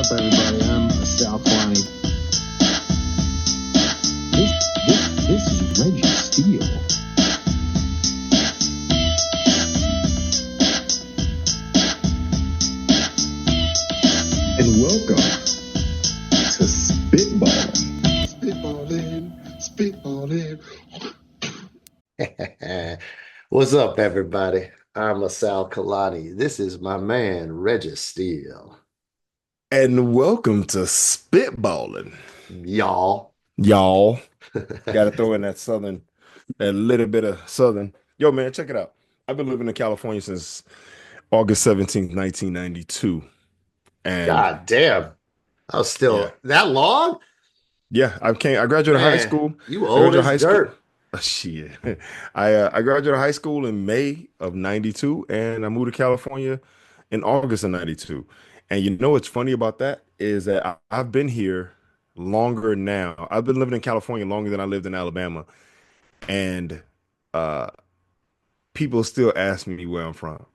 up, everybody? I'm Sal Klein. This is Reggie Steele. And welcome to Spitballin. Spitballin. What's up, everybody? I'm Sal Kalani. This is my man, Reggie Steele. And welcome to Spitballin. Y'all. Gotta throw in that little bit of southern. Yo, man, check it out. I've been living in California since August 17th, 1992. And God damn. I was still that long? Yeah, I graduated high school. You old as dirt. Shit. I graduated high school in May of 92, and I moved to California in August of 92. And you know what's funny about that is that I've been here longer now. I've been living in California longer than I lived in Alabama. And people still ask me where I'm from.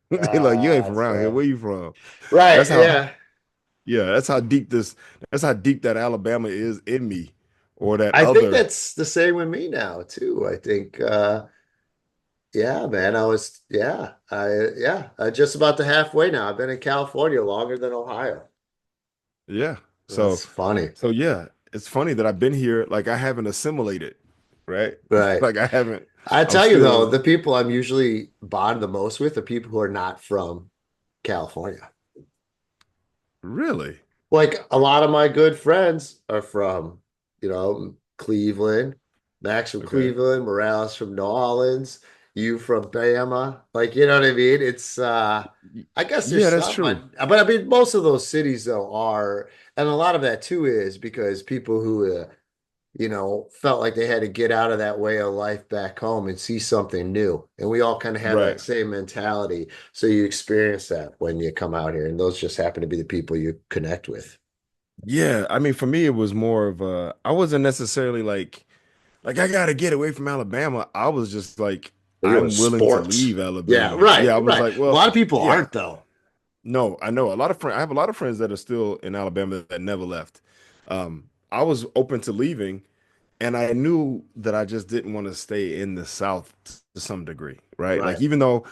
They're like, you ain't from around here. Where you from? Right. That's how deep that Alabama is in me. Or that I think that's the same with me now too. I think man, I just about to halfway now. I've been in California longer than Ohio. Yeah. So it's funny. So yeah, it's funny that I've been here, like I haven't assimilated, right? Right. Like I haven't. I tell you though, the people I'm usually bond the most with are people who are not from California. Really? Like a lot of my good friends are from, Cleveland, Max from Cleveland, Morales from New Orleans, you from Bama. Like, you know what I mean? It's I guess there's that's true. But I mean, most of those cities though are, and a lot of that too is because people who felt like they had to get out of that way of life back home and see something new. And we all kind of have that same mentality. So you experience that when you come out here, and those just happen to be the people you connect with. Yeah, I mean, for me, it was more of I wasn't necessarily like I gotta get away from Alabama. I was just like, I'm willing to leave Alabama. Yeah, right. Yeah, I was like, well, a lot of people aren't though. No, I know a lot of friends. I have a lot of friends that are still in Alabama that never left. I was open to leaving, and I knew that I just didn't want to stay in the South to some degree, right? Like even though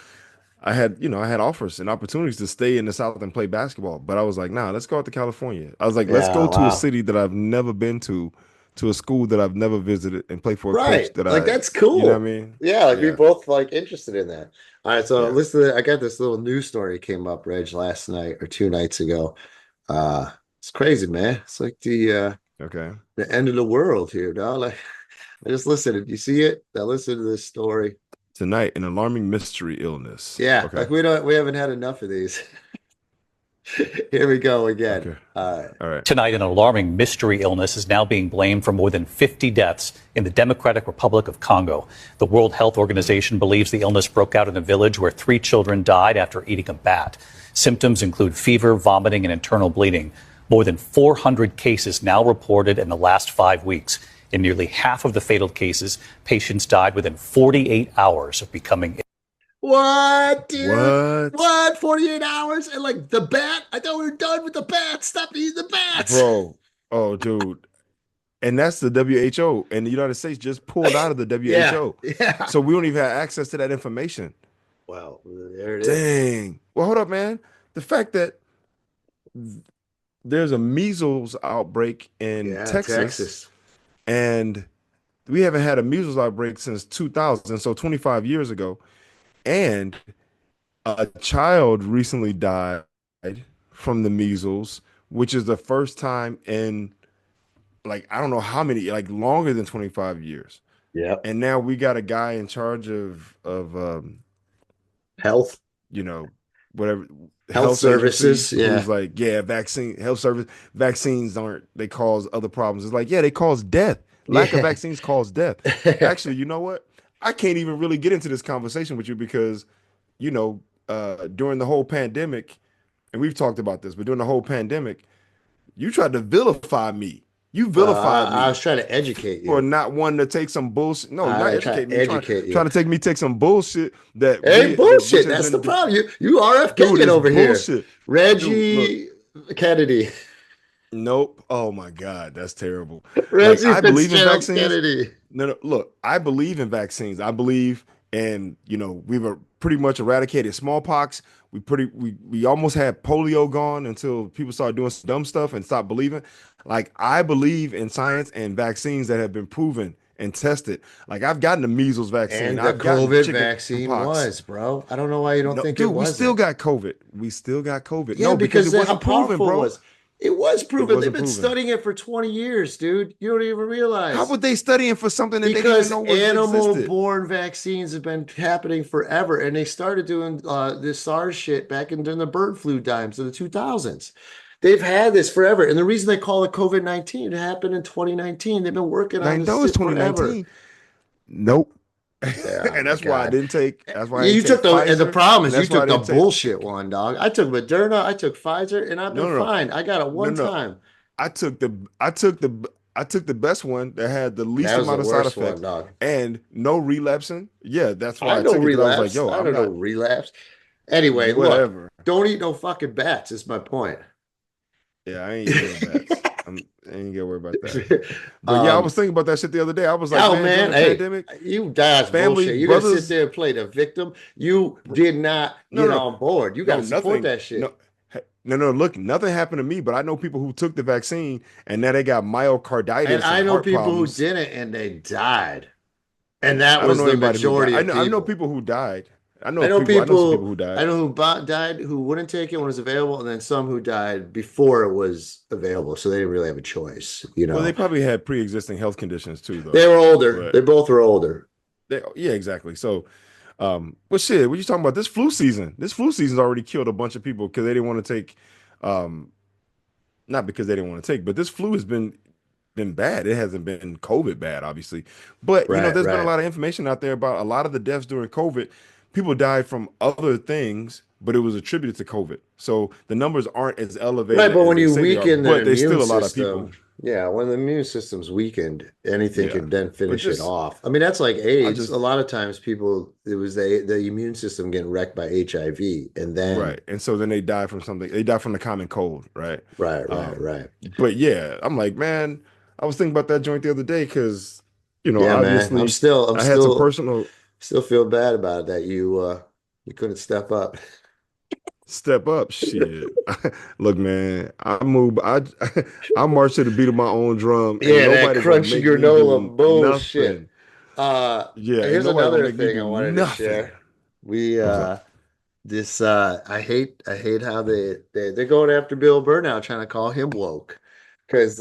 I had offers and opportunities to stay in the South and play basketball, but I was like, nah, let's go out to California. I was like, let's go to a city that I've never been to a school that I've never visited, and play for a coach that that's cool. You know what I mean? Yeah, we both interested in that. All right, so listen, I got this little news story came up, Reg, last night or 2 nights ago. It's crazy, man. It's like the end of the world here, dog. Like, just listen. If you see it, now listen to this story. Tonight, an alarming mystery illness. Yeah, like we haven't had enough of these. Here we go again. All right. Tonight, an alarming mystery illness is now being blamed for more than 50 deaths in the Democratic Republic of Congo. The World Health Organization believes the illness broke out in a village where 3 children died after eating a bat. Symptoms include fever, vomiting, and internal bleeding. More than 400 cases now reported in the last 5 weeks. In nearly half of the fatal cases, patients died within 48 hours of becoming ill. What, dude? What? 48 hours? And like the bat? I thought we were done with the bats. Stop eating the bats. Bro. Oh, dude. And that's the WHO. And the United States just pulled out of the WHO. Yeah. So we don't even have access to that information. Well, there it is. Dang. Well, hold up, man. The fact that there's a measles outbreak in Texas. And we haven't had a measles outbreak since 2000, so 25 years ago. And a child recently died from the measles, which is the first time in, like, I don't know how many, like longer than 25 years. Yeah. And now we got a guy in charge of health, whatever. Health services. Yeah. Who's like, vaccines they cause other problems. It's like, they cause death. Lack of vaccines cause death. Actually, you know what? I can't even really get into this conversation with you because, during the whole pandemic, and we've talked about this, but during the whole pandemic, you tried to vilify me. You vilified me. I was trying to educate you. For not wanting to take some bullshit. No, not educate me. Educate you. Trying to take some bullshit that bullshit. That's the problem. You RFKing over here. Bullshit. Reggie, Kennedy. Nope. Oh my God, that's terrible. Like Ramsey I believe in Fitzgerald vaccines. Kennedy. No, look, I believe in vaccines. I believe in, we've pretty much eradicated smallpox. We almost had polio gone until people started doing some dumb stuff and stopped believing. Like I believe in science and vaccines that have been proven and tested. Like I've gotten the measles vaccine. And the I've gotten COVID chicken vaccine pox. was, bro. I don't know why you don't No, think it dude, we still wasn't. got COVID. We still got COVID. Yeah, No, because because it of how wasn't proven, powerful it bro. was. It was It proven. They've wasn't been proven. studying it for 20 years, dude. You don't even How realize. would they studying for something that they didn't even Because know was existed? animal-borne vaccines have been happening forever, and they started doing this SARS shit back during the bird flu times of the 2000s. They've had this forever, and the reason they call it COVID-19, it happened in 2019. They've been working I on this know it's shit forever. 2019. Nope. Yeah, oh And my that's why I God. didn't take. That's why I You didn't took take the, and the Pfizer, problem and is you that's why I took the didn't take. bullshit one, dog. I took Moderna, I took Pfizer, and I've been No, no, no, fine. I got it no, one no. time. I took the. I took the. I took the best one that had the That least was the amount of side worst one, effects dog. and no relapsing. Yeah, that's I why I know took it because I was like, relapse. yo, I I'm don't know not. relapse. Anyway, look, Whatever. don't eat no fucking bats, is my point. Yeah, I ain't eating no bats. I ain't gotta worry about that. But yeah, I um, was thinking about that shit the other day. I was like, oh man, during man, the hey, pandemic, you that's family, bullshit. You're gonna sit brothers. there and play the victim. You did not No, get no, on board. You got no, to support nothing. that No, shit. no, no. Look, nothing happened to me, but I know people who took the vaccine and now they got And myocarditis and I know heart people who problems. didn't and they died. And that I don't was know the anybody who died. majority of I know people. people who died. I know I know some people people, who I died. know who died who wouldn't take it when it was available, and then some who died before it was available. So they didn't really have a choice, you Well, they know. probably had pre-existing health conditions too, They though. were older. They But both were older. yeah, exactly. So, but shit, what you talking about? This flu season. This flu season's already killed a bunch of people because they didn't want to take, um, not because they didn't want to take, but this flu has been bad. It hasn't been COVID bad, obviously. But Right, there's been a right. lot of information out there about a lot of the deaths during COVID. People died from other things, but it was attributed to COVID. So the numbers aren't as Right, elevated but as when they you say they are, weaken the but there's immune still a lot of people. system, yeah, when the immune system's weakened, anything Yeah. can then But finish it just off. I mean, that's like I AIDS. A just lot of times people, it was the immune system getting wrecked by HIV, and then right. And so then they die from something. They die from the common cold, right? right, right, Um, right. but yeah, I'm like, man, I was thinking about that joint the other day because, Yeah, man. obviously I'm I had some still personal still feel bad about it that you couldn't step up. step up shit. Look, man, I move. I march to the beat of my own drum, and Yeah, that nobody gonna crunchy make me do granola bullshit. nothing. Uh, Yeah, ain't Here's nobody gonna another make me thing I do wanted to nothing. share. We What's up? this I hate how they're going after Bill Burr now, trying to call him woke because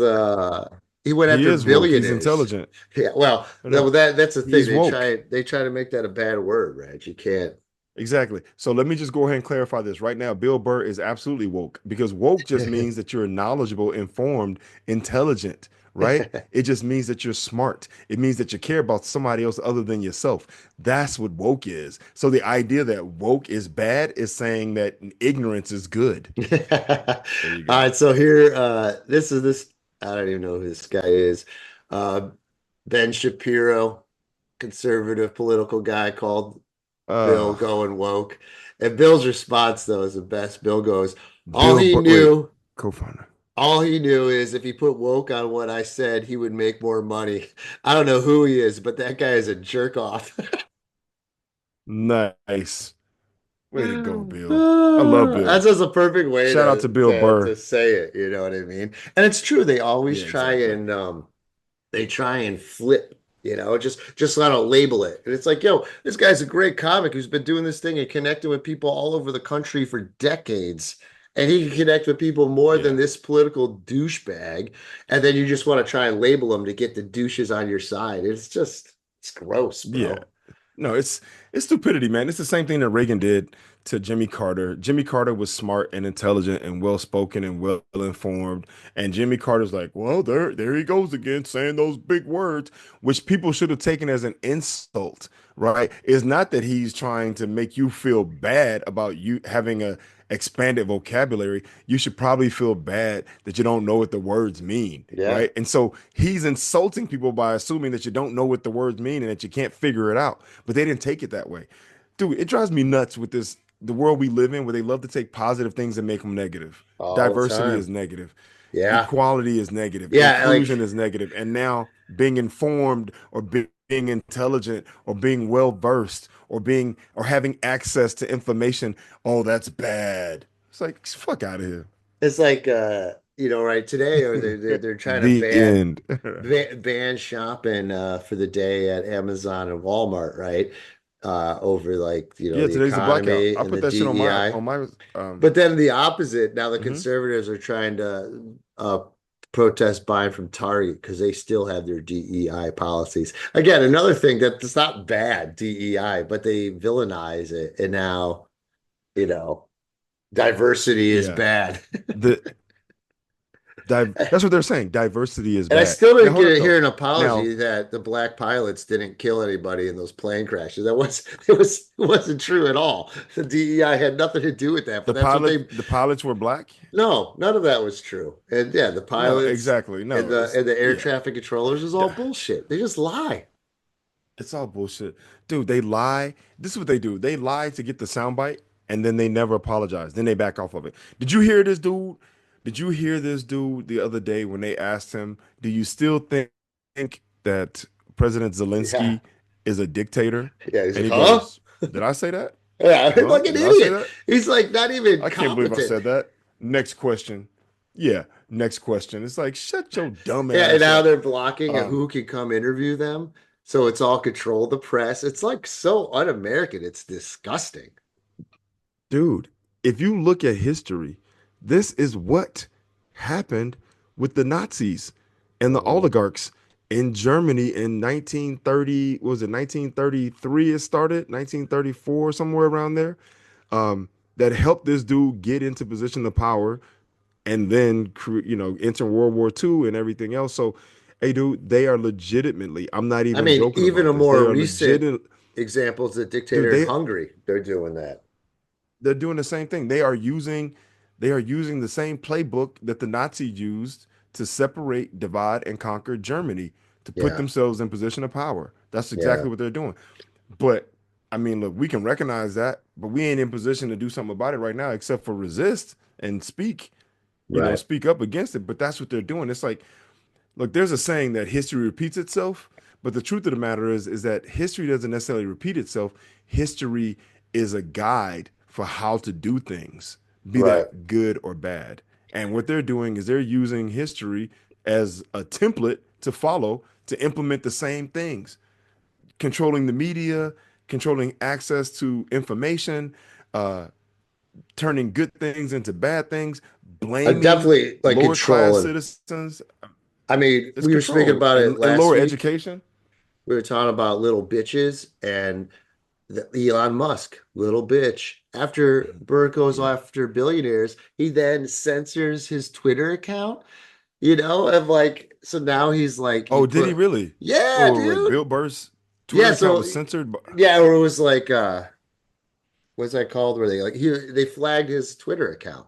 he went He after is woke. He's billionaires. intelligent. Yeah, well, No, no, that's the thing. he's woke. They try to make that a bad word, right? You can't. Exactly. So let me just go ahead and clarify this right now. Bill Burr is absolutely woke because woke just means that you're knowledgeable, informed, intelligent, right? It just means that you're smart. It means that you care about somebody else other than yourself. That's what woke is. So the idea that woke is bad is saying that ignorance is good. All There you go. right, so here, this. I don't even know who this guy is. Uh, Ben Shapiro, conservative political guy, called Bill Uh, going woke. And Bill's response, though, is the best. Bill goes, all Bill he Burr, wait, knew, co-founder. all he knew is if he put woke on what I said, he would make more money. I don't know who he is, but that guy is a jerk off. Nice. Way to go, Bill. I love That's Bill. just a perfect way Shout out to Bill to Burr. say it, you know what I mean? And it's true, they always Yeah, try exactly. and they try and flip, just let to label it. And it's like, yo, this guy's a great comic who's been doing this thing and connecting with people all over the country for decades. And he can connect with people more than Yeah. this political douchebag. And then you just want to try and label him to get the douches on your side. It's gross, Yeah. bro. No, it's stupidity, man. It's the same thing that Reagan did to Jimmy Carter. Jimmy Carter was smart and intelligent and well spoken and well informed. And Jimmy Carter's like, well, there he goes again, saying those big words, which people should have taken as an insult, right? It's not that he's trying to make you feel bad about you having a expanded vocabulary. You should probably feel bad that you don't know what the words mean, Yeah. right? And so he's insulting people by assuming that you don't know what the words mean and that you can't figure it out. But they didn't take it that way. Dude, it drives me nuts with this the world we live in where they love to take positive things and make them negative. All the Diversity time. is negative. Yeah. Equality is negative. Yeah, Inclusion like is negative. And now being informed or being intelligent or being well versed or having access to information, oh, that's bad. It's like, fuck out of here. it's like right today, or they're trying to The end. ban shopping for the day at Amazon and Walmart, right? Over like Yeah, the today's the blackout. economy I and put the that shit on DEI. my But then the opposite, now the mhm. conservatives are trying to protest buying from Target because they still have their DEI policies. Again, another thing that's not bad, DEI, but they villainize it. And now, diversity is Yeah. bad. The that's what they're saying. Diversity is And I bad. still Now didn't hold up hear though. an Now apology that the black pilots didn't kill anybody in those plane crashes. It wasn't true at all. The DEI had nothing to do with that, but that's what they. the pilots were black? No, none of that was true. And yeah, the No, pilots exactly. and No, the air yeah. traffic controllers is all bullshit. They just lie. It's all bullshit. Dude, they lie. This is what they do. They lie to get the soundbite and then they never apologize. Then they back off of it. Did you hear this dude? Did you hear this dude the other day when they asked him, do you still think that President Yeah, Zelensky is a dictator? yeah. He's And like, he huh? goes, did I say that? Yeah, Huh? like an Did I say idiot. that? He's like not even I can't believe I competent. said that. Next question. Yeah, next question. It's like, shut your dumb Yeah, and ass now up. they're blocking Um, who can come interview them. So it's all control the press. It's like so un-American. It's disgusting. Dude, if you look at history, this is what happened with the Nazis and the Mhm. oligarchs in Germany in 1930. What was it 1933? It started 1934, somewhere around there. That helped this dude get into position of power and then enter World War II and everything else. So, hey, dude, they are legitimately. I'm not I even mean, joking even about a this. They more are recent legit, example is the dude. dictator in Hungary. They're doing that. They're doing the same thing. They are using the same playbook that the Nazis used to separate, divide, and conquer Germany to put Yeah, themselves in position of power. That's yeah, exactly what they're doing. But I mean, look, we can recognize that, but we ain't in position to do something about it right now, except for resist and right. speak up against it. But that's what they're doing. It's like, look, there's a saying that history repeats itself, but the truth of the matter is that history doesn't necessarily repeat itself. History is a guide for how to do things, be Right. that good or bad. And what they're doing is they're using history as a template to follow to implement the same things, controlling the media, controlling access to information, uh, turning good things into bad things, blaming Definitely like lower class controlling. citizens. I mean, It's we were speaking control about it and last lower week. education. We were talking about little bitches and Elon Musk, little bitch. After Burke goes Yeah. after billionaires, he then censors his Twitter account, of like, so now he's like, he Oh, did he put, really? yeah, Wait. dude. Bill Burr's Twitter Yeah. account So, was censored. yeah, or it was like, what's that called? Where they flagged his Twitter account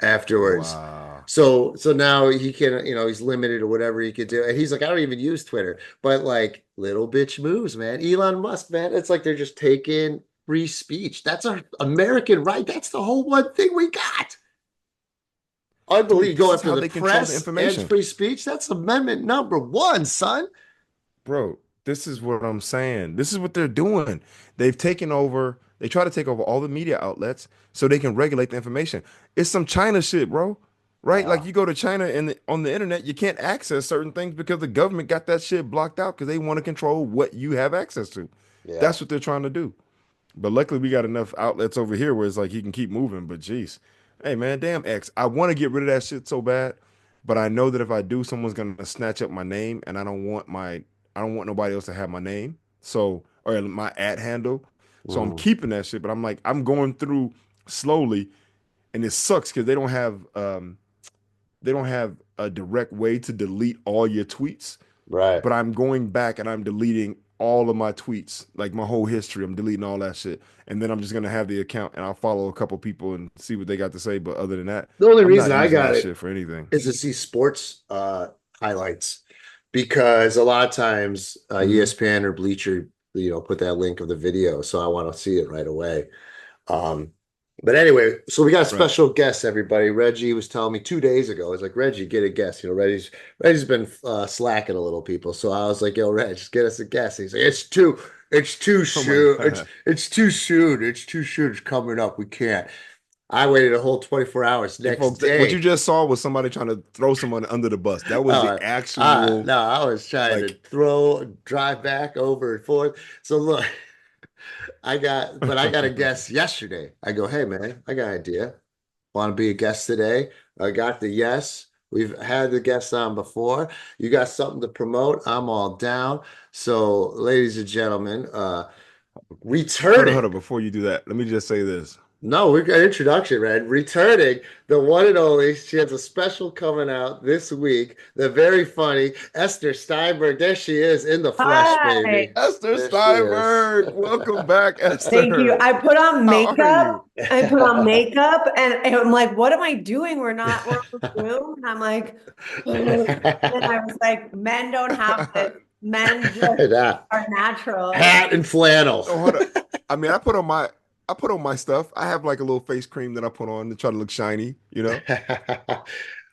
afterwards. Wow. So now he can, he's limited or whatever he could do. And he's like, I don't even use Twitter, but like little bitch moves, man. Elon Musk, man. It's like they're just taking free speech. That's our American right. That's the whole one thing we got. Dude, Unbelievable. this Go is after how the they control the press and information. free speech. That's amendment number one, son. Bro, this is what I'm saying. This is what they're doing. They've taken over, they try to take over all the media outlets so they can regulate the information. It's some China shit, bro. Right? Yeah. Like you go to China and on the internet, you can't access certain things because the government got that shit blocked out because they want to control what you have access to. Yeah. That's what they're trying to do. But luckily, we got enough outlets over here where it's like he can keep moving. But geez, hey man, damn X. I want to get rid of that shit so bad, but I know that if I do, someone's gonna snatch up my name, and I don't want nobody else to have my name. So or my ad handle. So I'm Mm, keeping that shit. But I'm like, I'm going through slowly, and it sucks because they don't have a direct way to delete all your tweets, right. but I'm going back and I'm deleting all of my tweets, like my whole history. I'm deleting all that shit. And then I'm just gonna have the account and I'll follow a couple people and see what they got to say. But other than that, The only I'm reason not I using got that it shit for anything. is to see sports highlights because a lot of times Hmm. ESPN or Bleacher, put that link of the video, so I want to see it right away. But anyway, so we got a Right. special guest, everybody. Reggie was telling me 2 days ago. I was like, Reggie, get a guest. You know, Reggie's been slacking a little, people. So I was like, yo, Reg, just get us a guest. He's like, it's too Oh my soon. God. It's too soon. It's too soon. It's coming up. We can't. I waited a whole 24 hours Hey, next folks, day. what you just saw was somebody trying to throw someone under the bus. That was the actual. No, I was trying like- to drive back over and forth. So look, I got a guest yesterday. I go, hey man, I got an idea. Want to be a guest today? I got the yes. We've had the guests on before. You got something to promote? I'm all down. So, ladies and gentlemen, returning. Hold on. Before you do that, let me just say this. No, we've got introduction, man. Returning, the one and only. She has a special coming out this week. The very funny Ester Steinberg. There she is in the flesh, Hi. baby. Esther There she Steinberg, is. welcome back, Esther. Thank you. I put on How are makeup. you? I put on makeup and I'm like, what am I doing? We're in the room. And I'm like, and I was like, men don't have this. Men just That are natural. hat and flannel. Oh, hold on. I mean, I put on my stuff. I have like a little face cream that I put on to try to look shiny, you know.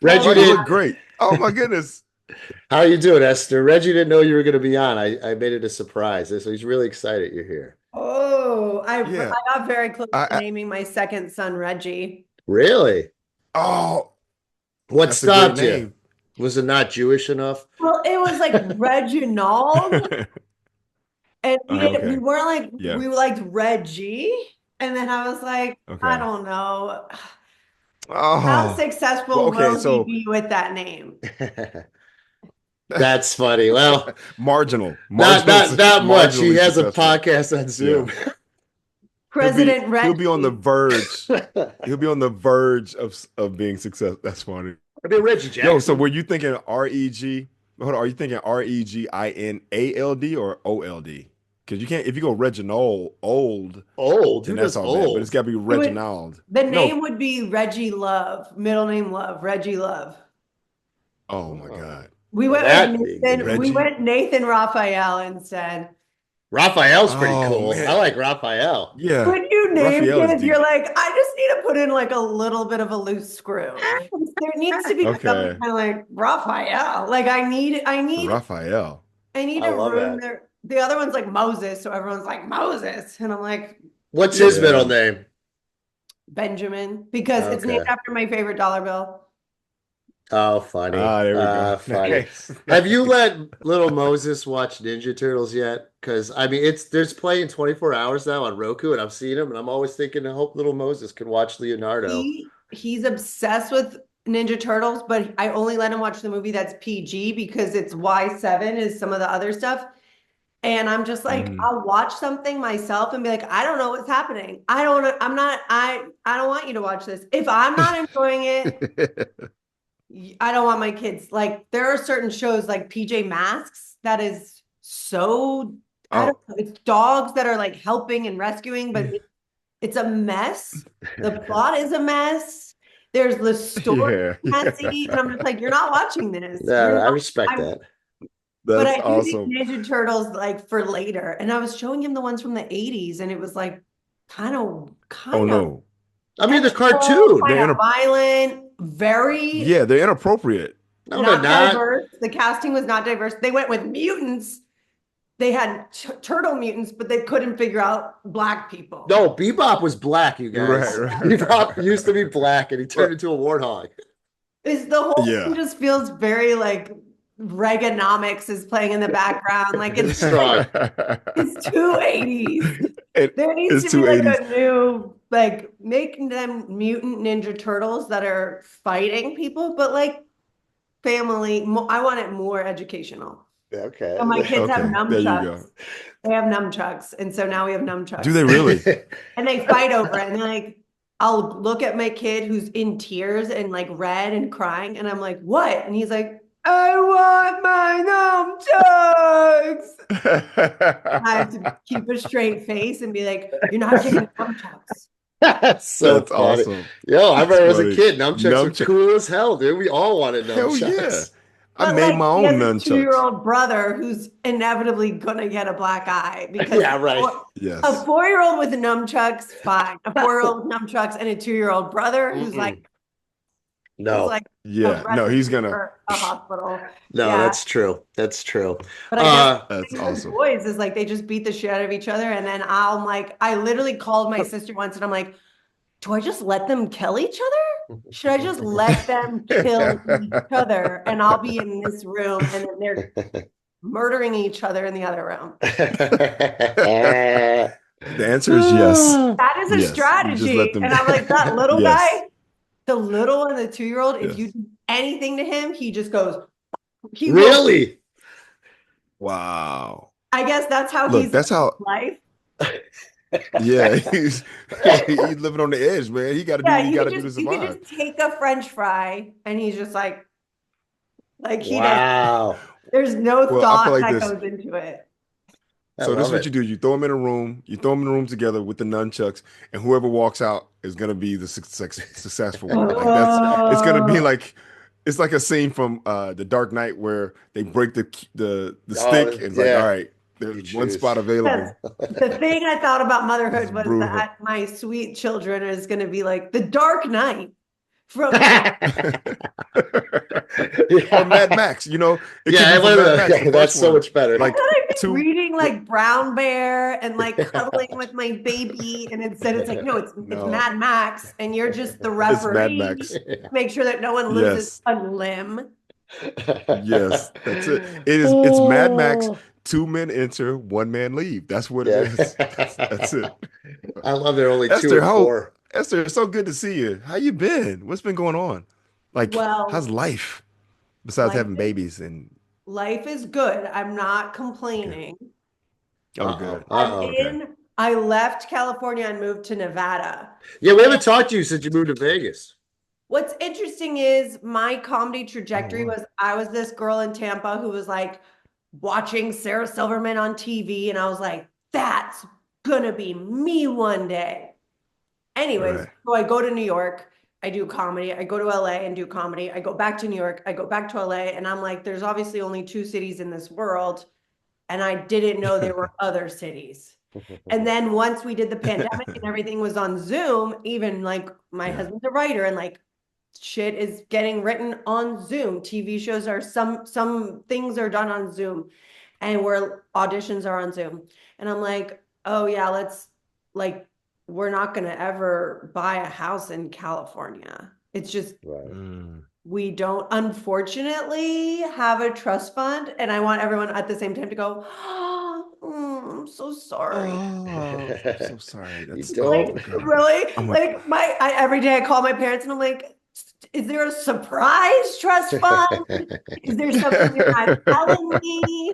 Reggie You didn't. look great. Oh my goodness. How you doing, Esther? Reggie didn't know you were going to be on. I made it a surprise, so he's really excited you're here. Oh, Yeah. I got very close to I- naming my second son Reggie. Really? Oh, What that's a great stopped you? name. Was it not Jewish enough? Well, it was like Reginald. And Okay. we weren't like, Yeah. we liked Reggie. And then I was like, Okay. I don't know. How Oh, successful well, okay, will so- he be with that name? That's funny. Well, marginal. not much. He marginally has a successful. podcast on Zoom. President Reggie. He'll be on the verge. He'll be on the verge of being successful. That's funny. I mean, Reggie Jackson. Yo, so were you thinking R-E-G? Hold on, are you thinking REGINALD or OLD? Because you can't, if you go Reginald, old. then Who that's does all bad. old? But it's got to be Reginald. The No. name would be Reggie Love, middle name Love, Reggie Love. Oh my God. We went That with being Nathan. We Reggie? went Nathan Raphael instead. Raphael's pretty Oh, cool. man. I like Raphael. Yeah. When you name Raphael is kids, deep. you're like, I just need to put in like a little bit of a loose screw. There needs to be Okay. something kind of like Raphael. Like I need Raphael. I a love room that. there. The other one's like Moses, so everyone's like Moses, and I'm like What's his Yeah. middle name? Benjamin because it's named Okay. after my favorite dollar bill. Oh, funny. Ah, there we go. Funny. Nice. Have you let little Moses watch Ninja Turtles yet? Because I mean, there's playing 24 hours now on Roku, and I'm seeing them, and I'm always thinking, I hope little Moses can watch Leonardo. He's obsessed with Ninja Turtles, but I only let him watch the movie that's PG because it's Y7 is some of the other stuff. And I'm just like, I'll watch something myself and be like, I don't know what's happening. I don't want you to watch this. If I'm not enjoying it, I don't want my kids. Like there are certain shows like PJ Masks that is so, I don't know, it's dogs that are like helping and rescuing, but it's a mess. The plot is a mess. There's the story messy, and I'm just like, you're not watching this. Yeah, I respect that. But I That's do awesome. think Ninja Turtles like for later. And I was showing him the ones from the 80s, and it was like kind of Oh no. I mean, the cartoon. kind of violent, very Yeah, they're inappropriate. No, they're not not. diverse. The casting was not diverse. They went with mutants. They had turtle mutants, but they couldn't figure out black people. No, Bebop was black, you guys. Right. Bebop used to be black, and he turned into a warthog. Is the whole Yeah. thing just feels very like Reaganomics is playing in the background. Like it's Strong. it's too 80s. There needs It's to be too like 80s. a new, like making them mutant Ninja Turtles that are fighting people, but like family. I want it more educational. Okay. So my kids have Okay, there you nunchucks. go. They have nunchucks, and so now we have nunchucks. Do they really? And they fight over it, and they're like, I'll look at my kid who's in tears and like red and crying, and I'm like, what? And he's like, I want my nunchucks. I have to keep a straight face and be like, you're not getting nunchucks. That's so That's funny. awesome. Yo, I remember as a funny. kid, nunchucks were cool as hell, dude. We all wanted Hell yeah. nunchucks. I But made like my he has own a nunchucks. 2-year-old brother who's inevitably gonna get a black eye because Yeah, right. a Yes. 4-year-old with nunchucks, fine. A 4-year-old with nunchucks and a 2-year-old brother who's Mm-mm. who's like a Yeah. No, he's recipe gonna. for a hospital. No, Yeah. that's true. That's true. But I guess the That's thing with awesome. boys is like they just beat the shit out of each other. And then I literally called my sister once and I'm like, do I just let them kill each other? Should I just let them kill each other and I'll be in this room and then they're murdering each other in the other room? The answer is yes. That is a Yes. You just strategy. let them. And I'm like, that little Yes. guy, the little one, the 2-year-old, if you Yes. do anything to him, he just goes, he will. Really? Wow. I guess that's how Look, he's that's how. life. Yeah, he's living on the edge, man. He got to do Yeah, what he you got could to do to just you could survive. just take a French fry and he's just like he does. Wow. There's no Well, I feel thought like that this. goes into it. I So this is love what it. you do. You throw them in a room. You throw them in a room together with the nunchucks, and whoever walks out is gonna be the successful one. Like it's gonna be like it's like a scene from The Dark Knight where they break the stick and it's like, yeah. all right, You there's one choose. spot available. The thing I thought about motherhood It's was brutal. that my sweet children is going to be like the Dark Knight from Or Mad Max, it could be Yeah, from Mad Max, the that's first so one. much better. Like I've been two. reading like Brown Bear and like cuddling with my baby, and instead it's like, no, it's No. Mad Max, and you're just the It's Mad referee. Max. Make sure that no one loses Yes. a limb. Yes, that's it. It's Mad Max. 2 men enter, 1 man leave. That's what it Yeah. is. That's it. I love they're only 2 Esther, and 4. Esther, it's so good to see you. How you been? What's been going on? Like, Well, how's life besides life having is- babies and Life is good. I'm not complaining. good. I left California and moved to Nevada. Yeah, we haven't talked to you since you moved to Vegas. What's interesting is my comedy trajectory wow. was I was this girl in Tampa who was like watching Sarah Silverman on TV, and I was like, that's gonna be me one day. Anyways, Right. so I go to New York, I do comedy, I go to LA and do comedy, I go back to New York, I go back to LA, and I'm like, there's obviously only 2 cities in this world, and I didn't know there were other cities. And then once we did the pandemic and everything was on Zoom, even like my husband's a writer and like shit is getting written on Zoom. TV shows are some things are done on Zoom and where auditions are on Zoom. And I'm like, oh yeah, we're not going to ever buy a house in California. It's just we don't unfortunately have a trust fund, and I want everyone at the same time to go, I'm so sorry. Oh, I'm so sorry. That's Like, really? I'm Like every day I call my parents and I'm like, is there a surprise trust fund? Is there something you're not telling me?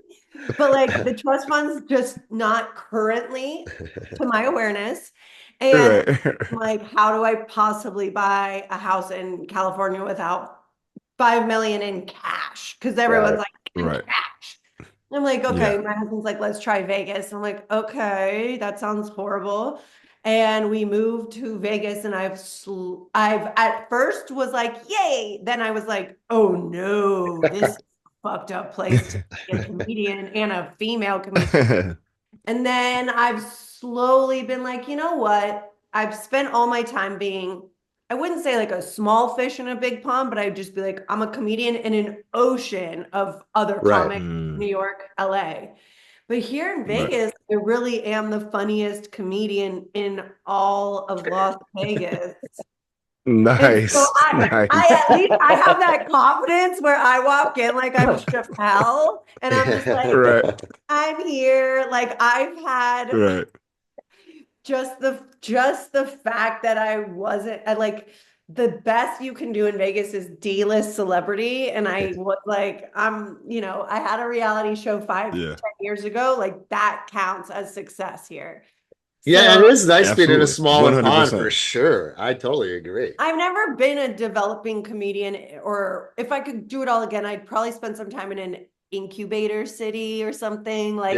But like the trust fund's just not currently to my awareness. And I'm like, how do I possibly buy a house in California without 5 million in cash? Because everyone's like, in cash. I'm like, okay. My husband's like, let's try Vegas. And I'm like, okay, that sounds horrible. And we moved to Vegas, and I've at first was like, yay. Then I was like, oh no, this is a fucked up place to be a comedian and a female comedian. And then I've slowly been like, you know what? I've spent all my time being, I wouldn't say like a small fish in a big pond, but I'd just be like, I'm a comedian in an ocean of other comics, New York, LA. But here in Vegas, I really am the funniest comedian in all of Las Vegas. Nice. So I at least I have that confidence where I walk in like I'm Chappelle, and I'm just like, I'm here. Like I've had just the fact that I like the best you can do in Vegas is D-list celebrity. And I was like, I had a reality show 10 years ago. Like that counts as success here. Yeah, So, it is nice being in a absolutely. smaller pond 100%. for sure. I totally agree. I've never been a developing comedian, or if I could do it all again, I'd probably spend some time in an incubator city or something. Like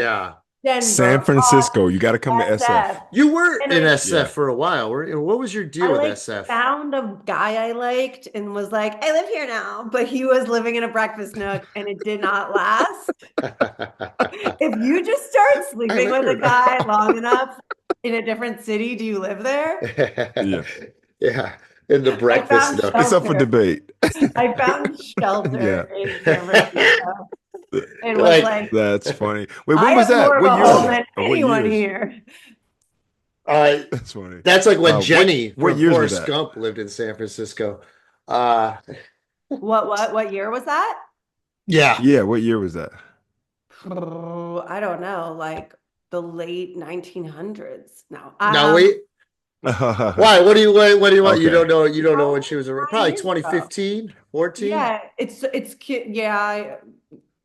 Denver, San Francisco. You got to come to SF. SF. You were And in I- SF Yeah. for a while. What was your deal I with like SF? found a guy I liked and was like, I live here now, but he was living in a breakfast nook and it did not last. If you just start sleeping with a guy long enough in a different city, do you live there? Yeah. Yeah. In the breakfast nook. It's up for debate. I found shelter Yeah. in San Francisco. It was Like- like, That's funny. Wait, I when was have more that? of What a year was home that? than Or what anyone years? here. That's funny. That's like when What- Jenny what from years was Forrest that? Gump lived in San Francisco. What year was that? Yeah. Yeah, what year was that? Oh, I don't know, like the late 1900s. No. No, wait. Why? What do you want? You Okay. don't know. You don't know when she was around. Probably years ago. 2015, 14. Yeah, it's cute. Yeah,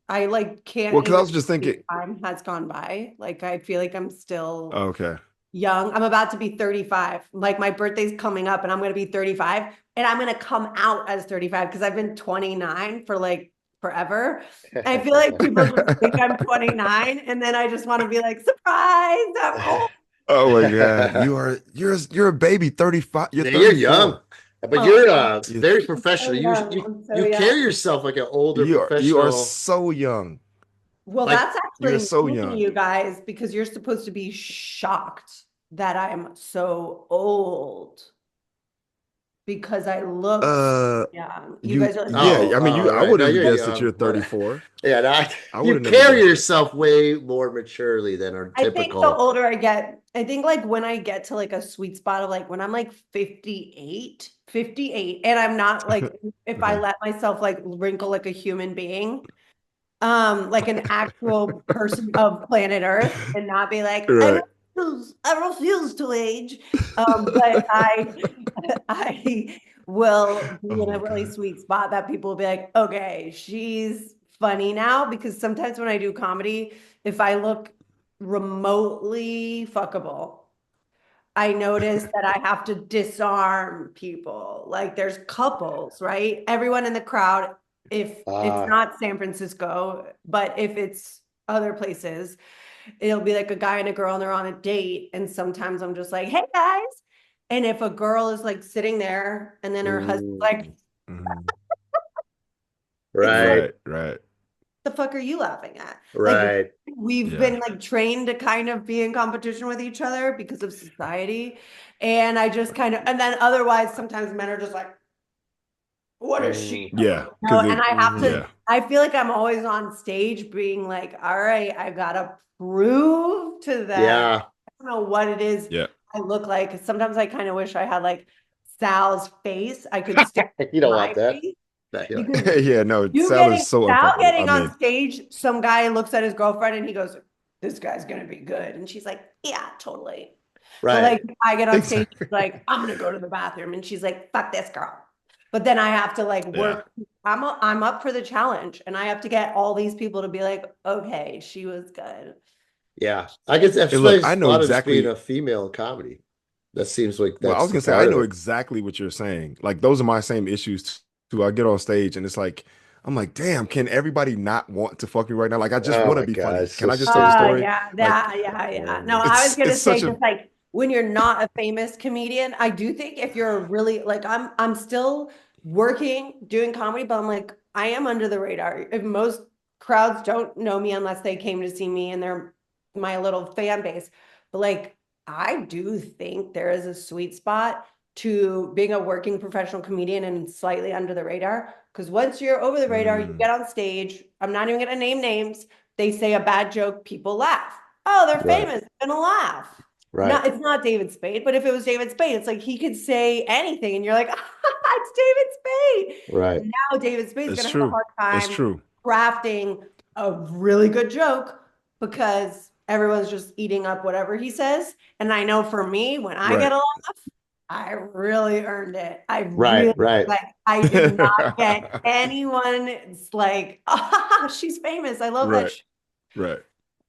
I like can't. Well, 'cause I even was just thinking- believe time has gone by. Like I feel like I'm still Okay. young. I'm about to be 35. Like my birthday's coming up, and I'm gonna be 35, and I'm gonna come out as 35 because I've been 29 for like forever. I feel like people just think I'm 29, and then I just want to be like, surprise, I'm old. Oh my God. You're a baby, 35. You're Yeah, 34. you're young, but Oh, you're you're very professional. so You young. you I'm so you young. carry yourself like an older You are professional. so young. Well, Like, that's you're actually so mean, young. you guys, because you're supposed to be shocked that I'm so old because I look young. You guys are like, yeah. I mean, I right. would No, have you're guessed young, that you're but- 34. Yeah, I you would've never carry guessed it. yourself way more maturely than are I think the typical. older I get, I think like when I get to like a sweet spot of like when I'm like 58, and I'm not like, if I let myself like wrinkle like a human being, like an actual person of planet Earth and not be like, Right. I refuse to age. But I will be Oh in a my really God. sweet spot that people will be like, okay, she's funny now. Because sometimes when I do comedy, if I look remotely fuckable, I notice that I have to disarm people. Like there's couples, right? Everyone in the crowd, if it's not San Francisco, but if it's other places, it'll be like a guy and a girl and they're on a date. And sometimes I'm just like, hey guys. And if a girl is like sitting there and then her husband's like, Mhm. Right, Right. the fuck are you laughing at? right. Like we've Yeah. been like trained to kind of be in competition with each other because of society. And I just kind of, and then otherwise sometimes men are just like, what is she? Yeah. You know, and I have to, Yeah. I feel like I'm always on stage being like, all right, I gotta prove to them. Yeah. I don't know what it is Yeah. I look like. Sometimes I kind of wish I had like Sal's face. I could stick You don't my want that. face. No, you don't- Because Yeah. No, you Sal getting is so Sal uncomfortable. getting I on mean, stage, some guy looks at his girlfriend and he goes, this guy's gonna be good. And she's like, yeah, totally. But Right. like I get on stage, Exactly. like, I'm gonna go to the bathroom. And she's like, fuck this girl. But then I have to like work. I'm up for the challenge. And I have to get all these people to be like, okay, she was good. Yeah. I guess that's look, I know a lot of just exactly- being a female in comedy. That seems like that's well, I was gonna say, part I of know it. exactly what you're saying. Like those are my same issues too. I get on stage and it's like, I'm like, damn, can everybody not want to fuck me right now? Like I just Oh want my to be God, funny. it's Can so I just tell the story? Yeah. No, I was gonna it's say such a- just like when you're not a famous comedian, I do think if you're really like I'm still working, doing comedy, but I'm like, I am under the radar. If most crowds don't know me unless they came to see me and they're my little fan base. But like I do think there is a sweet spot to being a working professional comedian and slightly under the radar. Because once you're over the radar, you get on stage. I'm not even gonna name names. They say a bad joke, people laugh. Oh, they're Right. famous, gonna laugh. Right. No, it's not David Spade, but if it was David Spade, it's like he could say anything, and you're like, it's David Spade. Right. Now David Spade's It's gonna true. have a hard It's time true. crafting a really good joke because everyone's just eating up whatever he says. And I know for me, when I get a laugh, I really earned it. I really Right. like I did not get anyone. It's like, she's famous. I love that. Right.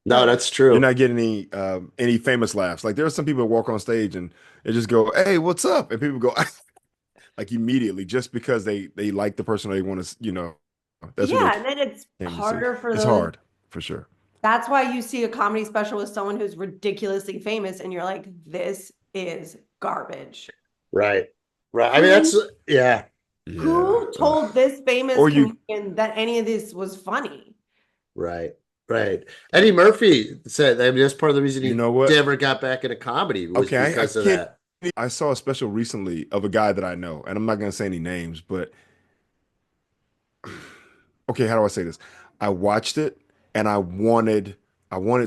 No, that's true. You're not getting any famous laughs. Like there are some people that walk on stage and they just go, "Hey, what's up?" And people go like immediately just because they like the person or they want to, you know. That's what Yeah, and then it's they came to see. harder for It's those hard for sure. That's why you see a comedy special with someone who's ridiculously famous and you're like, this is garbage. Right. Right. I mean, that's, yeah. Who told this famous Or you- comedian that any of this was funny? Right. Right. Eddie Murphy said, I mean, that's part of the reason he You know what? never got back into comedy was Okay, because of can't. that. I saw a special recently of a guy that I know, and I'm not gonna say any names, but okay, how do I say this? I watched it and I wanted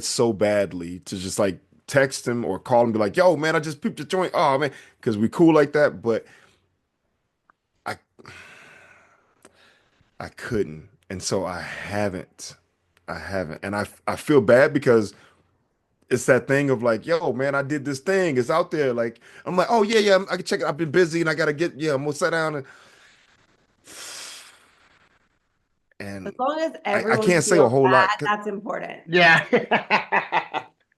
so badly to just like text him or call him and be like, yo, man, I just peeped the joint. Oh man, because we cool like that, but I I couldn't. And so I haven't. I haven't. And I feel bad because it's that thing of like, yo, man, I did this thing. It's out there. Like, I'm like, oh yeah, yeah, I can check it. I've been busy and I gotta get, yeah, I'm gonna sit down and As long as I everyone can't say a feels whole bad, lot. that's important. Yeah.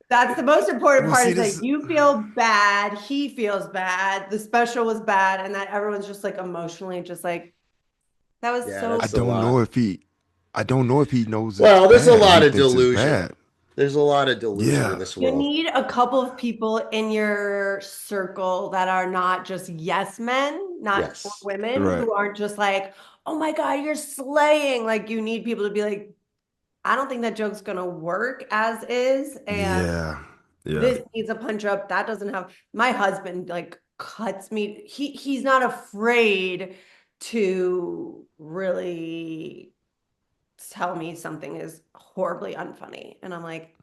That's the most important Well, part see, is that you feel bad, he feels bad, the special was bad, and that everyone's just like emotionally just like, that was Yeah, so that's I a lot. I don't know if he knows it's Well, there's a bad or lot he of thinks it's delusion. bad. There's a lot of delusion in Yeah. this You world. need a couple of people in your circle that are not just yes men, not Yes. or women Right. who aren't just like, oh my God, you're slaying. Like you need people to be like, I don't think that joke's gonna work as is. And Yeah. Yeah. this needs a punch up. That doesn't have my husband like cuts me. He's not afraid to really tell me something is horribly unfunny. And I'm like,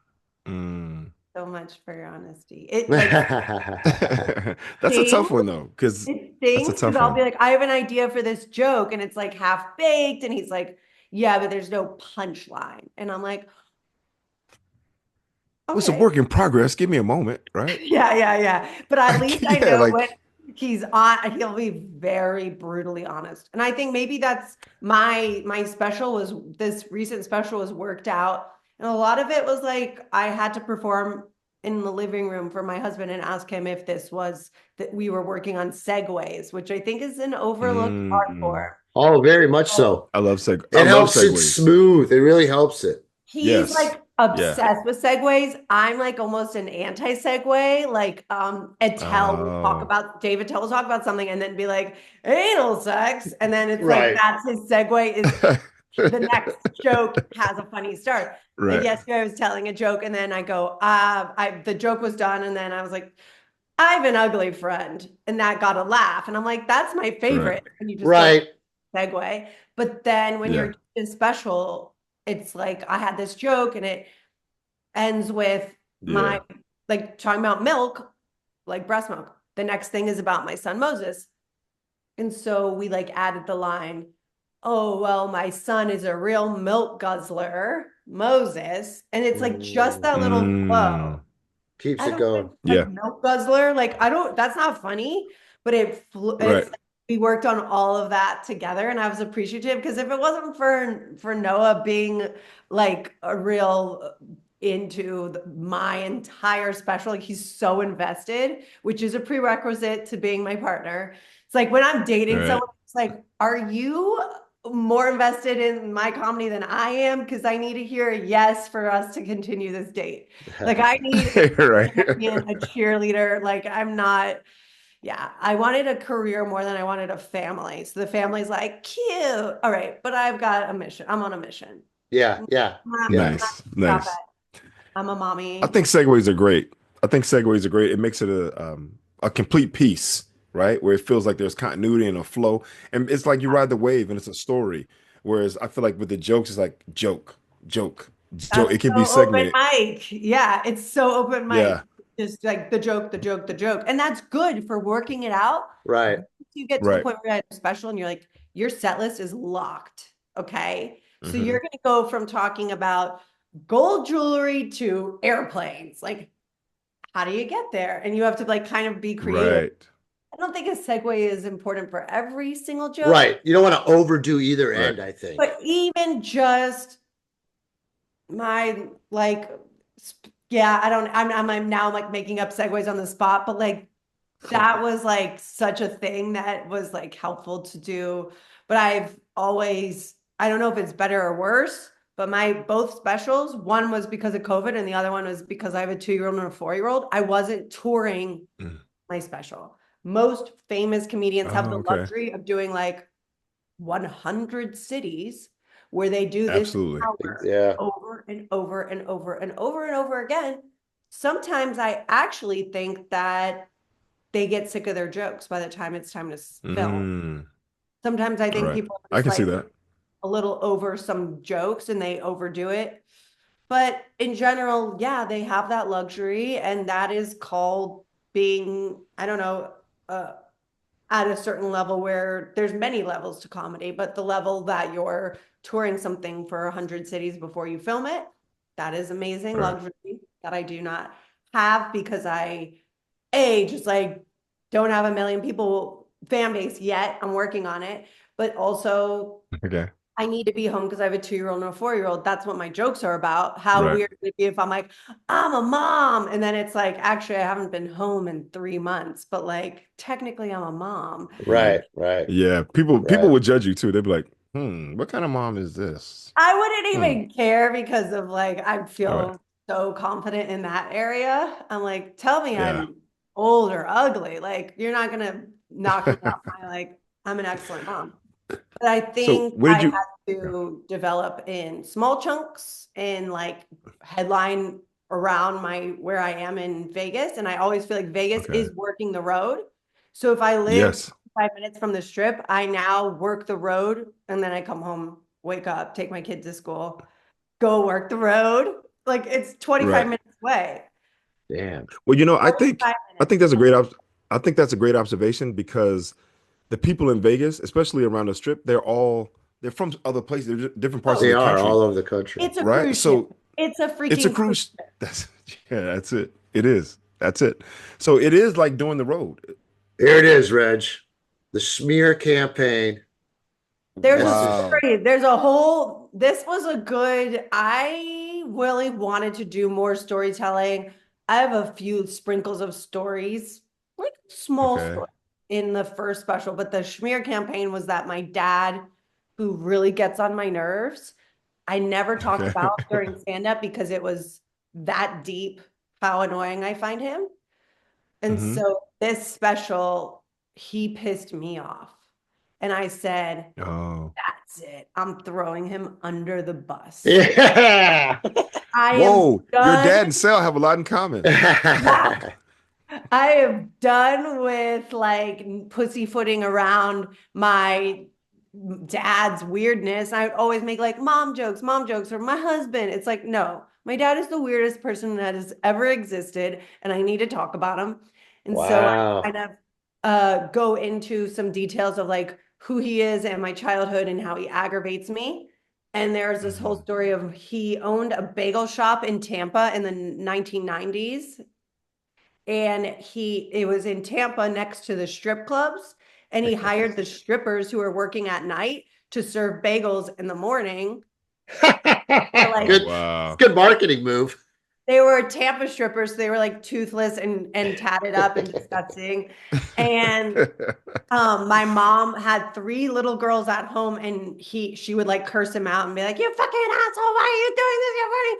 Mm. so much for your honesty. It like That's a tough stings. one though, because It that's a stings because tough I'll be one. like, I have an idea for this joke, and it's like half baked, and he's like, yeah, but there's no punchline. And I'm like, Well, it's a okay. work in progress. Give me a moment, right? Yeah. But at least I Yeah, know like when he's on, he'll be very brutally honest. And I think maybe that's my special was this recent special was worked out. And a lot of it was like I had to perform in the living room for my husband and ask him if this was that we were working on segues, which I think is an overlooked art form. Oh, very much so. I love seg. I It love helps it segues. smooth. It really helps it. He's Yes. like obsessed with segues. I'm like almost an anti-segue. Like Attell will talk Oh. about David Tell will talk about something and then be like anal sex. And then it's Right. like that's his segue is the next joke has a funny start. Like Right. yesterday I was telling a joke and then I go, the joke was done, and then I was like, I have an ugly friend, and that got a laugh. And I'm like, that's my favorite. And you just Right. segue. But then when Yeah. you're doing special, it's like I had this joke and it ends with my like talking about milk, like breast milk. The next thing is about my son Moses. And so we like added the line, oh, well, my son is a real milk guzzler, Moses. And it's like just that little flow. Keeps I it don't going. think, like milk guzzler. Like I don't. That's not funny, but Right. we worked on all of that together, and I was appreciative because if it wasn't for Noah being like a real into my entire special, like he's so invested, which is a prerequisite to being my partner. It's like when I'm dating Right. someone, it's like, are you more invested in my comedy than I am? Because I need to hear a yes for us to continue this date. Like I need Right. champion, a cheerleader. Like I'm not, yeah, I wanted a career more than I wanted a family. So the family's like, cute. All right, but I've got a mission. I'm on a mission. Yeah. Nice. Nice. I'm a mommy. I think segues are great. It makes it a complete piece, right? Where it feels like there's continuity and a flow. And it's like you ride the wave and it's a story. Whereas I feel like with the jokes, it's like joke. That's It can so be segmented. open mic. Yeah, it's so open mic. Yeah. Just like the joke. And that's good for working it out. Right. You get to the Right. point where you're at a special and you're like, your set list is locked. Okay. So Mhm. you're going to go from talking about gold jewelry to airplanes. Like, how do you get there? And you have to like kind of be creative. Right. I don't think a segue is important for every single joke. Right. You don't want to overdo either end, I think. But even just my like, yeah, I'm now like making up segues on the spot, but like that was like such a thing that was like helpful to do. But I've always, I don't know if it's better or worse, But my both specials, one was because of COVID and the other one was because I have a 2-year-old and a 4-year-old. I wasn't touring my special. Most famous comedians have the luxury of doing like 100 cities where they do this hour over and over and over and over and over again. Sometimes I actually think that they get sick of their jokes by the time it's time to film. Sometimes I think people are I can just see like that. a little over some jokes and they overdo it. But in general, yeah, they have that luxury, and that is called being, I don't know, at a certain level where there's many levels to comedy, but the level that you're touring something for 100 cities before you film it, that is amazing luxury that I do not have because I, just like don't have a million people fan base yet. I'm working on it, but also I need to be home because I have a 2-year-old and a 4-year-old. That's what my jokes are about. How weird would it be if I'm like, I'm a mom, and then it's like, actually, I haven't been home in 3 months, but like, technically, I'm a mom. Right. Yeah, people would judge you too. They'd be like, what kind of mom is this? I wouldn't even care because of like, I feel so confident in that area. I'm like, tell me I'm old or ugly. Like, you're not gonna knock me off my like, I'm an excellent mom. But I think I had to develop in small chunks and like headline around where I am in Vegas. And I always feel like Vegas is working the road. So if I live 5 minutes from the strip, I now work the road and then I come home, wake up, take my kids to school, go work the road. Like it's 25 minutes away. Damn. Well, I think that's a great observation because the people in Vegas, especially around the strip, they're from other places. They're different parts of the country. They are all over the country. It's a cruise ship. It's a freaking cruise. That's it. It is. That's it. So it is like doing the road. Here it is, Reg. The smear campaign. There's a story. There's a whole, this was a good, I really wanted to do more storytelling. I have a few sprinkles of stories, like small stories in the first special, but the smear campaign was that my dad, who really gets on my nerves, I never talked about during stand-up because it was that deep how annoying I find him. And so this special, he pissed me off. And I said, that's it. I'm throwing him under the bus. Yeah. Whoa, your dad and Sal have a lot in common. I am done with like pussyfooting around my dad's weirdness. I would always make like mom jokes, or my husband. It's like, no, my dad is the weirdest person that has ever existed, and I need to talk about him. And so I kind of go into some details of like who he is and my childhood and how he aggravates me. And there's this whole story of he owned a bagel shop in Tampa in the 1990s. And it was in Tampa next to the strip clubs. And he hired the strippers who were working at night to serve bagels in the morning. Like, good marketing move. They were Tampa strippers. So they were like toothless and tatted up and disgusting. And my mom had 3 little girls at home, and she would like curse him out and be like, "You fucking asshole! Why are you doing this? You're funny."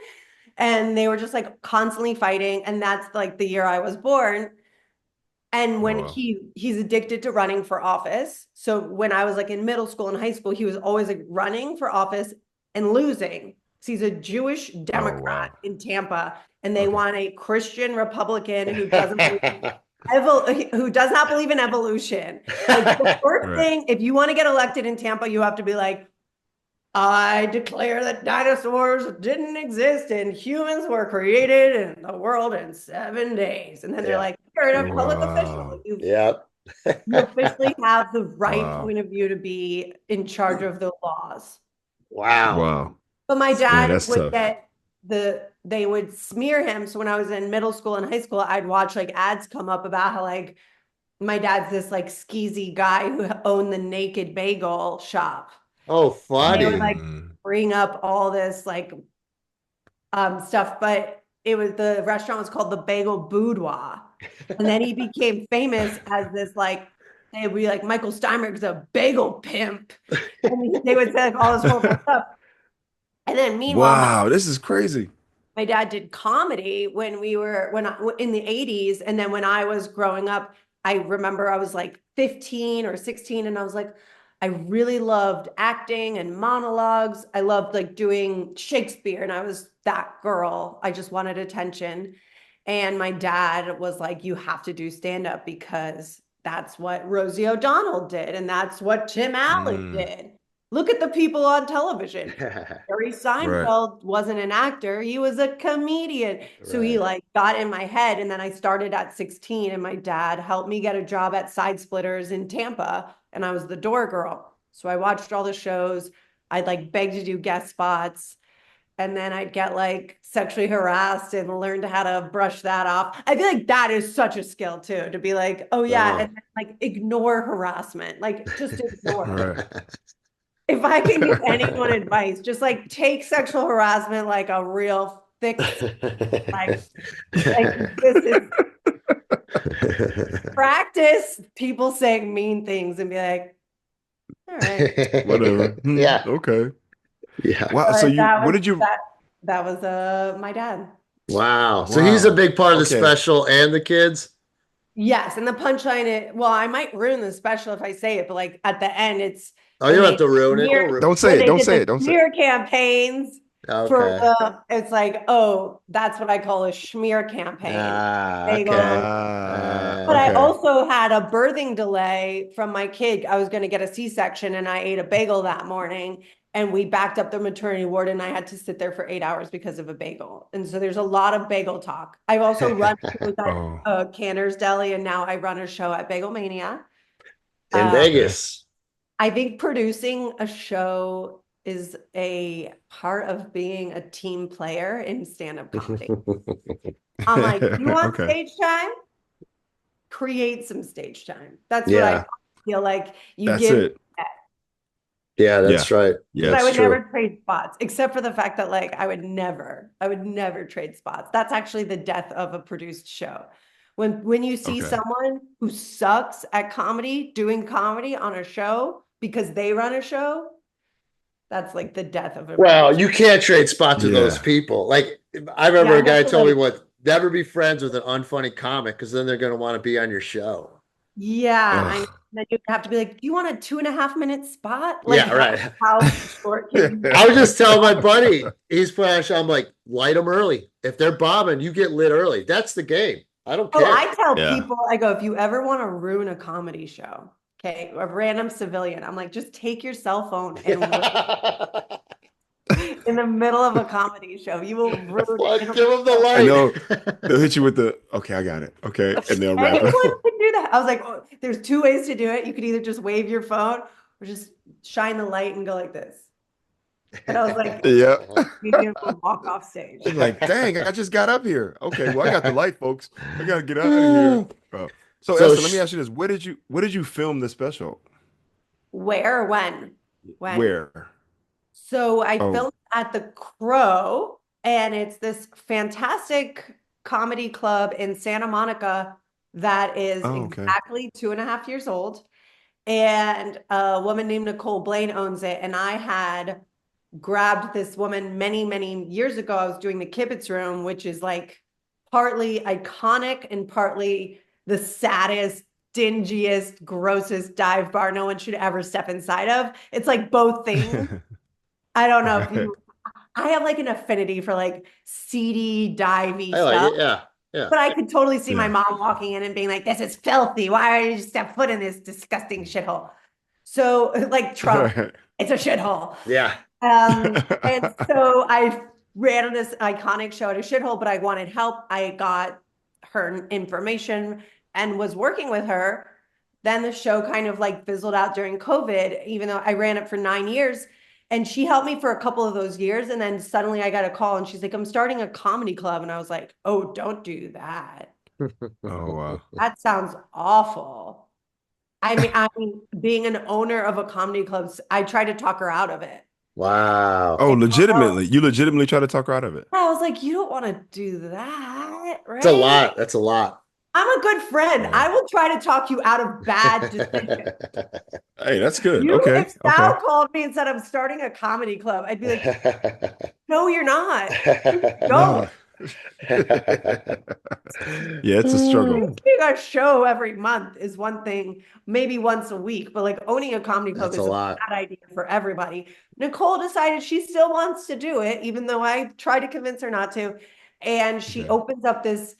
And they were just like constantly fighting. And that's like the year I was born. And when he's addicted to running for office. So when I was like in middle school and high school, he was always like running for office and losing. So he's a Jewish Democrat in Tampa, and they want a Christian Republican who doesn't believe who does not believe in evolution. Like the first thing, if you want to get elected in Tampa, you have to be like, I declare that dinosaurs didn't exist and humans were created in the world in 7 days. And then they're like, you're a public official. You officially have the right point of view to be in charge of the laws. Wow. But my dad would get they would smear him. So when I was in middle school and high school, I'd watch like ads come up about how like my dad's this like skeezy guy who owned the Naked Bagel shop. Oh, funny. They would like bring up all this like stuff, but the restaurant was called the Bagel Boudoir. And then he became famous as this like, they would be like, Michael Steinberg's a bagel pimp. And they would say like all this horrible stuff. And then meanwhile, Wow, this is crazy. my dad did comedy in the 80s. And then when I was growing up, I remember I was like 15 or 16 and I was like, I really loved acting and monologues. I loved like doing Shakespeare and I was that girl. I just wanted attention. And my dad was like, you have to do stand up because that's what Rosie O'Donnell did and that's what Tim Allen did. Look at the people on television. Jerry Seinfeld wasn't an actor, he was a comedian. So he like got in my head. And then I started at 16 and my dad helped me get a job at Side Splitters in Tampa and I was the door girl. So I watched all the shows. I'd like beg to do guest spots and then I'd get like sexually harassed and learned how to brush that off. I feel like that is such a skill too, to be like, oh yeah, and then, like ignore harassment, like just ignore. If I can give anyone advice, just like take sexual harassment like a real thick, like this is practice people saying mean things and be like, all right, Whatever. Yeah. Okay. Yeah. Wow. So what did you? That was my dad. Wow. So he's a big part of the Okay. special and the kids. Yes, and the punchline. Well, I might ruin the special if I say it, but like at the end, it's Oh, you don't have to ruin it. Don't say it. Don't say it. Don't say it. Smear campaigns. Okay. For it's like, oh, that's what I call a schmear campaign. Okay. But I also had a birthing delay from my kid. I was going to get a C-section and I ate a bagel that morning and we backed up the maternity ward and I had to sit there for 8 hours because of a bagel. And so there's a lot of bagel talk. I've also run Canner's Deli and now I run a show at Bagel Mania. In Vegas. I think producing a show is a part of being a team player in stand-up comedy. I'm like, you want stage time? Create some stage time. That's what I feel like you give it. Yeah, that's right. Yeah, but I would never trade spots, except for the fact that like I would never trade spots. That's actually the death of a produced show. When you see someone who sucks at comedy doing comedy on a show because they run a show, that's like the death of it. Well, you can't trade spots with those people. Like I remember a guy told me never be friends with an unfunny comic because then they're going to want to be on your show. Yeah. Then you have to be like, you want a 2.5 minute spot? Like, yeah, right. How short can you I was just telling my buddy, he's putting on a show. I'm like, light them early. If they're bombing, you get lit early. That's the game. I don't care. I tell people, I go, if you ever want to ruin a comedy show, okay, a random civilian, I'm like, just take your cell phone and in the middle of a comedy show, you will ruin it. Give them the light. I know. They'll hit you with the, okay, I got it. Okay. And they'll wrap it. Anyone can do that. I was like, oh, there's 2 ways to do it. You could either just wave your phone or just shine the light and go like this. And I was like, maybe walk off stage. I'm like, dang, I just got up here. Okay, well, I got the light, folks. I gotta get out of here. So Esther, let me ask you this: where did you film this special? Where? When? Where? So I filmed at the Crow, and it's this fantastic comedy club in Santa Monica that is exactly 2.5 years old. And a woman named Nicole Blaine owns it. And I had grabbed this woman many, many years ago. I was doing the Kibitz Room, which is like partly iconic and partly the saddest, dingiest, grossest dive bar no one should ever step inside of. It's like both things. I don't know if I have like an affinity for like seedy, divey stuff. Like it, But I could totally see my mom walking in and being like, this is filthy. Why are you step foot in this disgusting shithole? So like Trump, it's a shithole. Yeah. And so I ran on this iconic show at a shithole, but I wanted help. I got her information and was working with her. Then the show kind of like fizzled out during COVID, even though I ran it for 9 years. And she helped me for a couple of those years. And then suddenly I got a call and she's like, I'm starting a comedy club. And I was like, oh, don't do that. Oh, wow. That sounds awful. I mean, being an owner of a comedy club, I tried to talk her out of it. Wow. Oh, legitimately. You legitimately try to talk her out of it. I was like, you don't want to do that, right? It's a lot. That's a lot. I'm a good friend. Yeah. I will try to talk you out of bad decisions. Hey, that's good. You, Okay. if Sal called me and said I'm starting a comedy club, I'd be like, no, you're not. No. Don't. Yeah, it's a struggle. Doing a show every month is one thing, maybe once a week, but like owning a comedy club That's is a a lot. bad idea for everybody. Nicole decided she still wants to do it, even though I tried to convince her not to. And she Okay. opens up this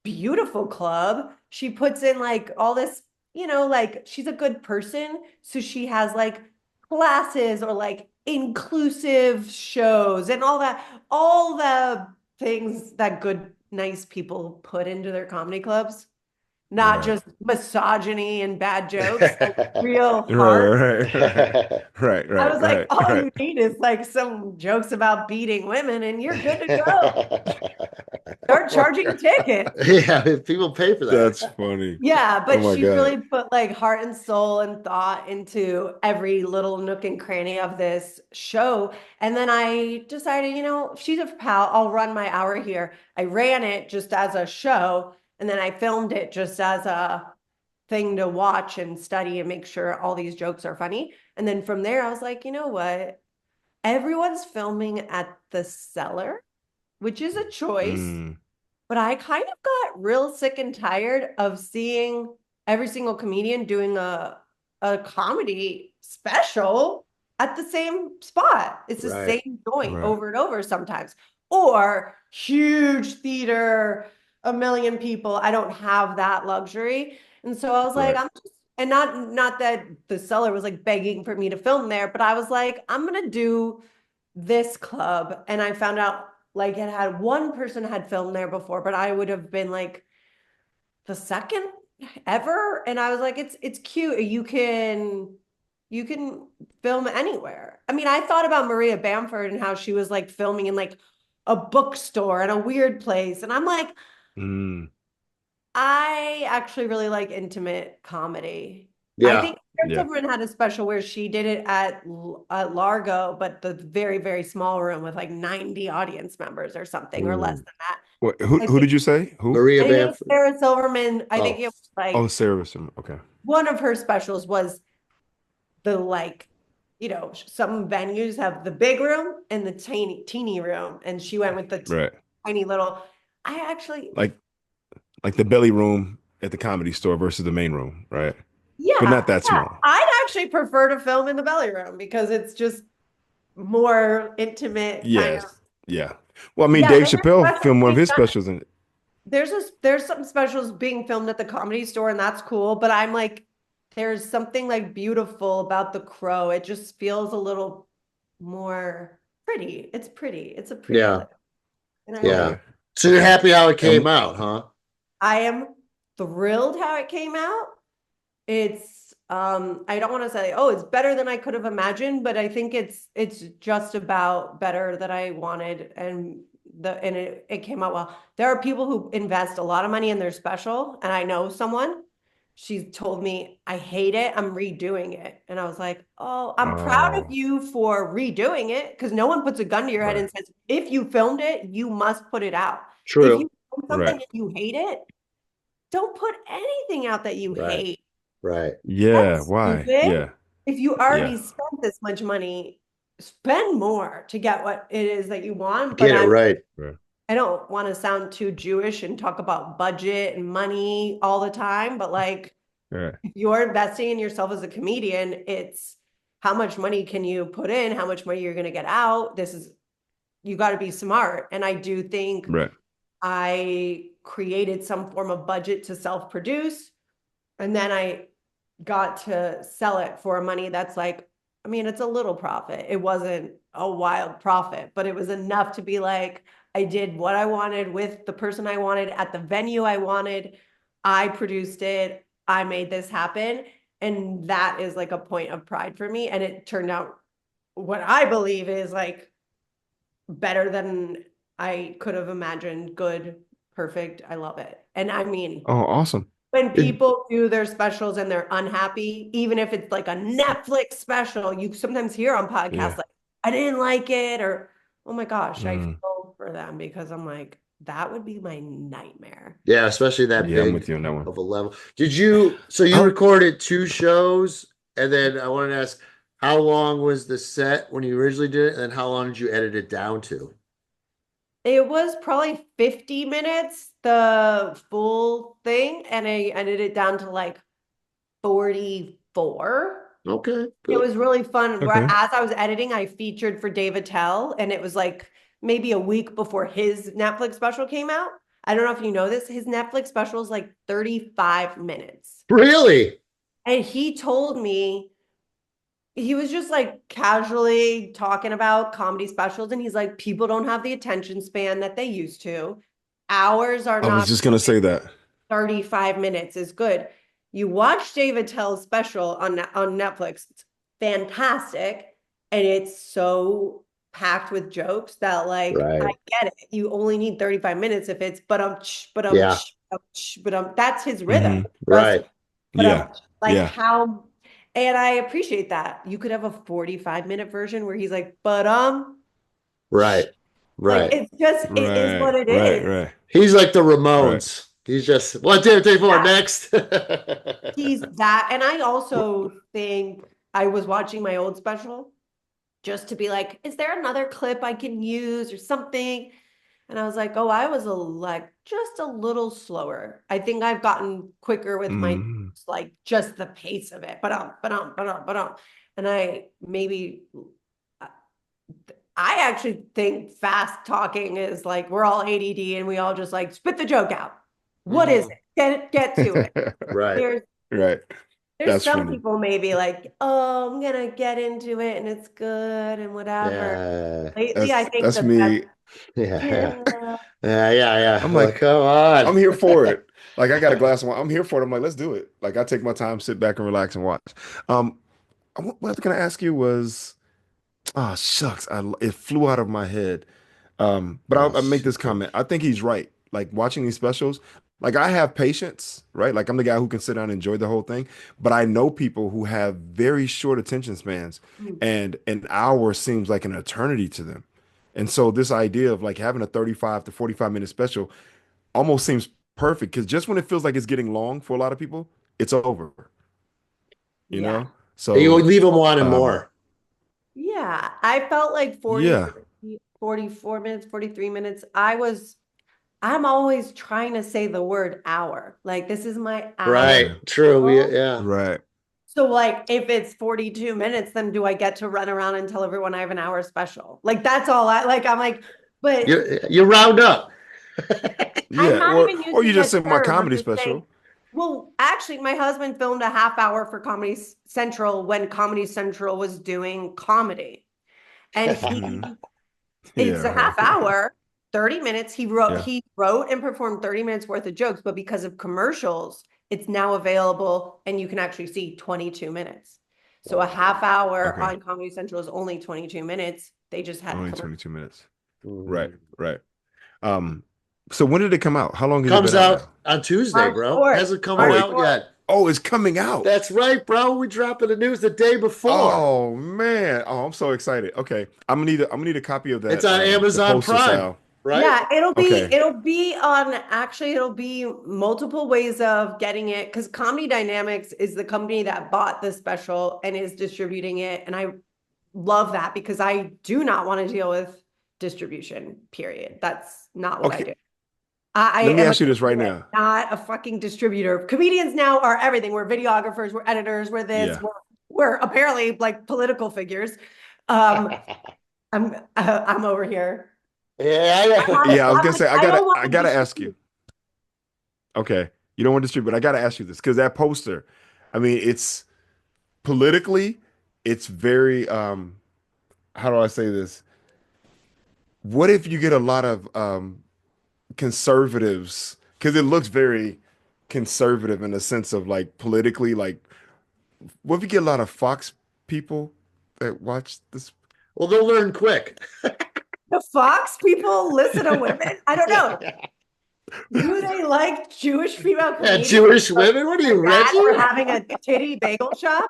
beautiful club. She puts in like all this, like she's a good person. So she has like classes or like inclusive shows and all the things that good, nice people put into their comedy clubs, not Right. just misogyny and bad jokes, like real heart. Right. I was like, all you Right. need is like some jokes about beating women and you're good to go. Start charging tickets. Yeah, people pay for that. That's funny. Yeah, Oh but my she God. really put like heart and soul and thought into every little nook and cranny of this show. And then I decided, she's a pal, I'll run my hour here. I ran it just as a show, and then I filmed it just as a thing to watch and study and make sure all these jokes are funny. And then from there, I was like, you know what? Everyone's filming at the Cellar, which is a choice. Mm, But I kind of got real sick and tired of seeing every single comedian doing a comedy special at the same spot. It's the Right. same joint right. over and over sometimes. Or huge theater, a million people. I don't have that luxury. And so I was like, Right. I'm just, and not that the Cellar was like begging for me to film there, but I was like, I'm gonna do this club. And I found out like it had one person had filmed there before, but I would have been like the second ever. And I was like, it's cute. You can film anywhere. I mean, I thought about Maria Bamford and how she was like filming in like a bookstore and a weird place. And I'm like, Mm, I actually really like intimate comedy. I Yeah. think Ester yeah. Steinberg had a special where she did it at Largo, but the very, very small room with like 90 audience members or something, or less Ooh. than that. What, who I who think, did you say? Who? Maria I think it was Bamford. Sarah Silverman. I think Oh. it was Oh, like Sarah. Okay. one of her specials was the like, some venues have the big room and the teeny room, and she went with the Right. tiny little. I actually, Like the belly room at the comedy store versus the main room, right? But yeah, not that yeah. small. I'd actually prefer to film in the belly room because it's just more intimate kind of. Yes. Yeah. Well, I mean, Yeah, Dave and there's Chappelle specials filmed one of being his done. specials in There's some specials being filmed at the Comedy Store, and that's cool. But I'm like, there's something like beautiful about the Crow. It just feels a little more pretty. It's pretty. It's a pretty Yeah. place, and I like Yeah. Okay. So you're Okay. happy how it came And out, huh? I am thrilled how it came out. It's I don't want to say, oh, it's better than I could have imagined, but I think it's just about better than I wanted, and it came out well. There are people who invest a lot of money in their special, and I know someone. She's told me, I hate it, I'm redoing it. And I was like, oh, I'm proud of oh, you for redoing it, because no one puts a gun to your head right. and says, if you filmed it, you must put it out. If True. you film something Right. and you hate it, don't put anything out that you Right. hate. Right. Yeah. That's Why? stupid. Yeah. If you already Yeah. spent this much money, spend more to get what it is that you want. But Get it right. Right. I don't want to sound too Jewish and talk about budget and money all the time, but like Right. if you're investing in yourself as a comedian, it's how much money can you put in, how much money you're going to get out. You got to be smart. And I do think Right. I created some form of budget to self-produce, and then I got to sell it for money that's like, I mean, it's a little profit. It wasn't a wild profit, but it was enough to be like, I did what I wanted with the person I wanted at the venue I wanted. I produced it. I made this happen. And that is like a point of pride for me. And it turned out what I believe is like better than I could have imagined. Good, perfect. I love it. And I mean, Oh, awesome. when It- people do their specials and they're unhappy, even if it's like a Netflix special, you sometimes hear on podcasts Yeah. like, I didn't like it, or oh my gosh, I Mm. feel for them because I'm like, that would be my nightmare. Yeah, especially that Yeah, I'm big with you on that one. of a level. So you recorded 2 shows, and then I wanted to ask, how long was the set when you originally did it, and then how long did you edit it down to? It was probably 50 minutes, the full thing, and I edited it down to like 44. Okay, It good. was really fun. Okay. As I was editing, I featured for Dave Attell, and it was like maybe a week before his Netflix special came out. I don't know if you know this. His Netflix special is like 35 minutes. Really? And he told me, he was just like casually talking about comedy specials, and he's like, people don't have the attention span that they used to. Hours are I was not just gonna say that. 35 minutes is good. You watch Dave Attell's special on Netflix. It's fantastic. And it's so packed with jokes that like I Right. get it. You only need 35 minutes if it's Yeah. that's his rhythm. Right. But Yeah. like Yeah. how, and I appreciate that. You could have a 45-minute version where he's like, Right. like Right. it's just it is what it is. Right. He's like the Ramones. He's just 1, 2, 3, 4, Yeah. next. He's that. And I also think I was watching my old special just to be like, is there another clip I can use or something? And I was like, oh, I was just a little slower. I think I've gotten quicker with my Mhm. like just the pace of it. And I actually think fast talking is like we're all ADD and we all just like spit the joke out. What is it? Get to it. Right. There's That's some funny. people maybe like, oh, I'm gonna get into it and it's good and whatever. Yeah. Lately, I think That's me. Yeah. yeah. Yeah. I'm like, come on. I'm here for it. Like I got a glass of wine. I'm here for it. I'm like, let's do it. Like I take my time, sit back and relax and watch. What I was gonna ask you was, oh shucks, it flew out of my head. But I'll make this comment. I think he's right. Like watching these specials, like I have patience, right? Like I'm the guy who can sit down and enjoy the whole thing. But I know people who have very short attention spans, and an hour seems like an eternity to them. And so this idea of like having a 35 to 45-minute special almost seems perfect because just when it feels like it's getting long for a lot of people, it's over, you Yeah. know? So You leave them wanting more. Yeah. I felt like 44 minutes, 43 minutes. I'm always trying to say the word hour. Like this is my hour. Right. True. Yeah. right. So like if it's 42 minutes, then do I get to run around and tell everyone I have an hour special? Like that's all I'm like, but You round up. I'm not or even or you using just that say my term. I'm comedy just special. saying, well, actually, my husband filmed a half hour for Comedy Central when Comedy Central was doing comedy. And it's a half hour, 30 minutes. He wrote and performed 30 minutes worth of jokes, but because of commercials, it's now available and you can actually see 22 minutes. So a half hour on Comedy Central is only 22 minutes. They just had only 22 minutes. Right. So when did it come out? How long has Comes it been out now? on Tuesday, bro. 4th. Hasn't come out yet. Oh, it's coming out. That's right, bro. We dropping the news the day before. Oh man. Oh, I'm so excited. Okay. I'm gonna need a copy of that. It's on Amazon Prime, right? Yeah, it'll be multiple ways of getting it because Comedy Dynamics is the company that bought the special and is distributing it. And I love that because I do not want to deal with distribution, period. That's not what I do. Let me ask you this right now. Not a fucking distributor. Comedians now are everything. We're videographers, we're editors, we're this, we're apparently like political figures. I'm over here. Yeah. I was gonna say I gotta ask you. Okay, you don't want to distribute, but I gotta ask you this because that poster, I mean, it's politically, it's very how do I say this? What if you get a lot of conservatives? Because it looks very conservative in the sense of like politically, like what if you get a lot of Fox people that watch this? Well, they'll learn quick. The Fox people listen to women? I don't know. Do they like Jewish female comedians? Jewish women? What are you, Reggie? For having a titty bagel shop?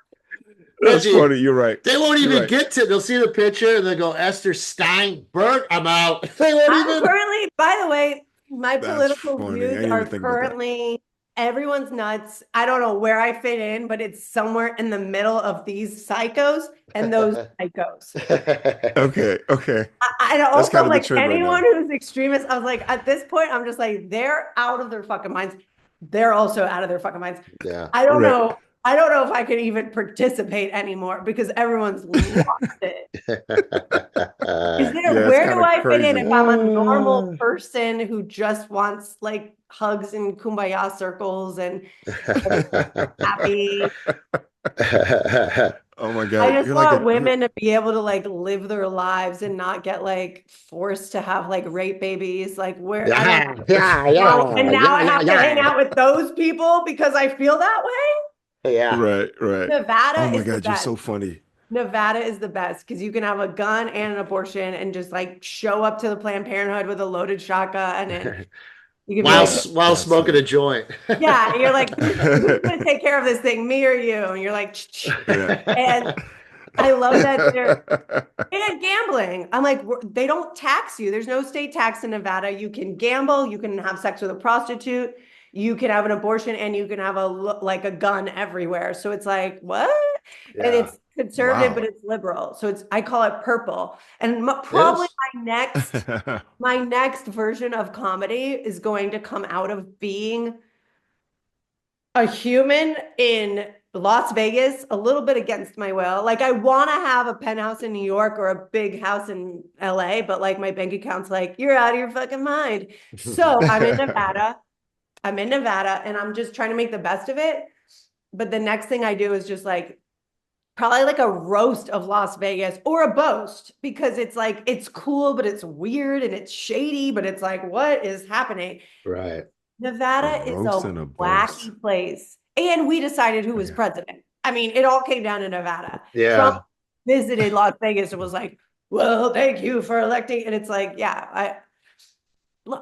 That's Reggie, funny. You're right. They won't even get to. They'll see the picture and they'll go, Ester Steinberg, I'm out. They won't even. Currently, by the way, My That's political funny. I views didn't even are think about that. currently everyone's nuts. I don't know where I fit in, but it's somewhere in the middle of these psychos and those psychos. Okay. I That's also kind of the like trend right anyone now. who's extremist. I was like, at this point, I'm just like, they're out of their fucking minds. They're also out of their fucking minds. Yeah. I don't Right. know. I don't know if I could even participate anymore because everyone's lost it. Is there, Yeah, it's where kind do of I fit in crazy. if I'm a normal person who just wants like hugs and kumbaya circles and happy? Oh my I God. just You're like want a you're women to be able to like live their lives and not get like forced to have like rape babies. Like where I don't know. And now I have to hang out with those people because I feel that way. Yeah. right. Nevada Oh my is the God, you're best. so funny. Nevada is the best because you can have a gun and an abortion and just like show up to the Planned Parenthood with a loaded shotgun and you can be While like, while That's smoking funny. a joint. yeah, and you're like, who's gonna take care of this thing, me or you? And you're like, Yeah. and I love that they're and gambling. I'm like, they don't tax you. There's no state tax in Nevada. You can gamble, you can have sex with a prostitute, you can have an abortion, and you can have like a gun everywhere. So it's like, what? And Yeah. it's conservative, but Wow. it's liberal. So it's I call it purple. And It probably is. my next version of comedy is going to come out of being a human in Las Vegas, a little bit against my will. Like I want to have a penthouse in New York or a big house in LA, but like my bank account's like, you're out of your fucking mind. So I'm in Nevada. I'm in Nevada and I'm just trying to make the best of it. But the next thing I do is just like probably like a roast of Las Vegas or a boast because it's like it's cool, but it's weird and it's shady, but it's like, what is happening? Right. A Nevada is roast a and a boast. wacky place. And we decided who was Okay. president. I mean, it all came down to Nevada. Trump Yeah. visited Las Vegas and was like, well, thank you for electing. And it's like, yeah,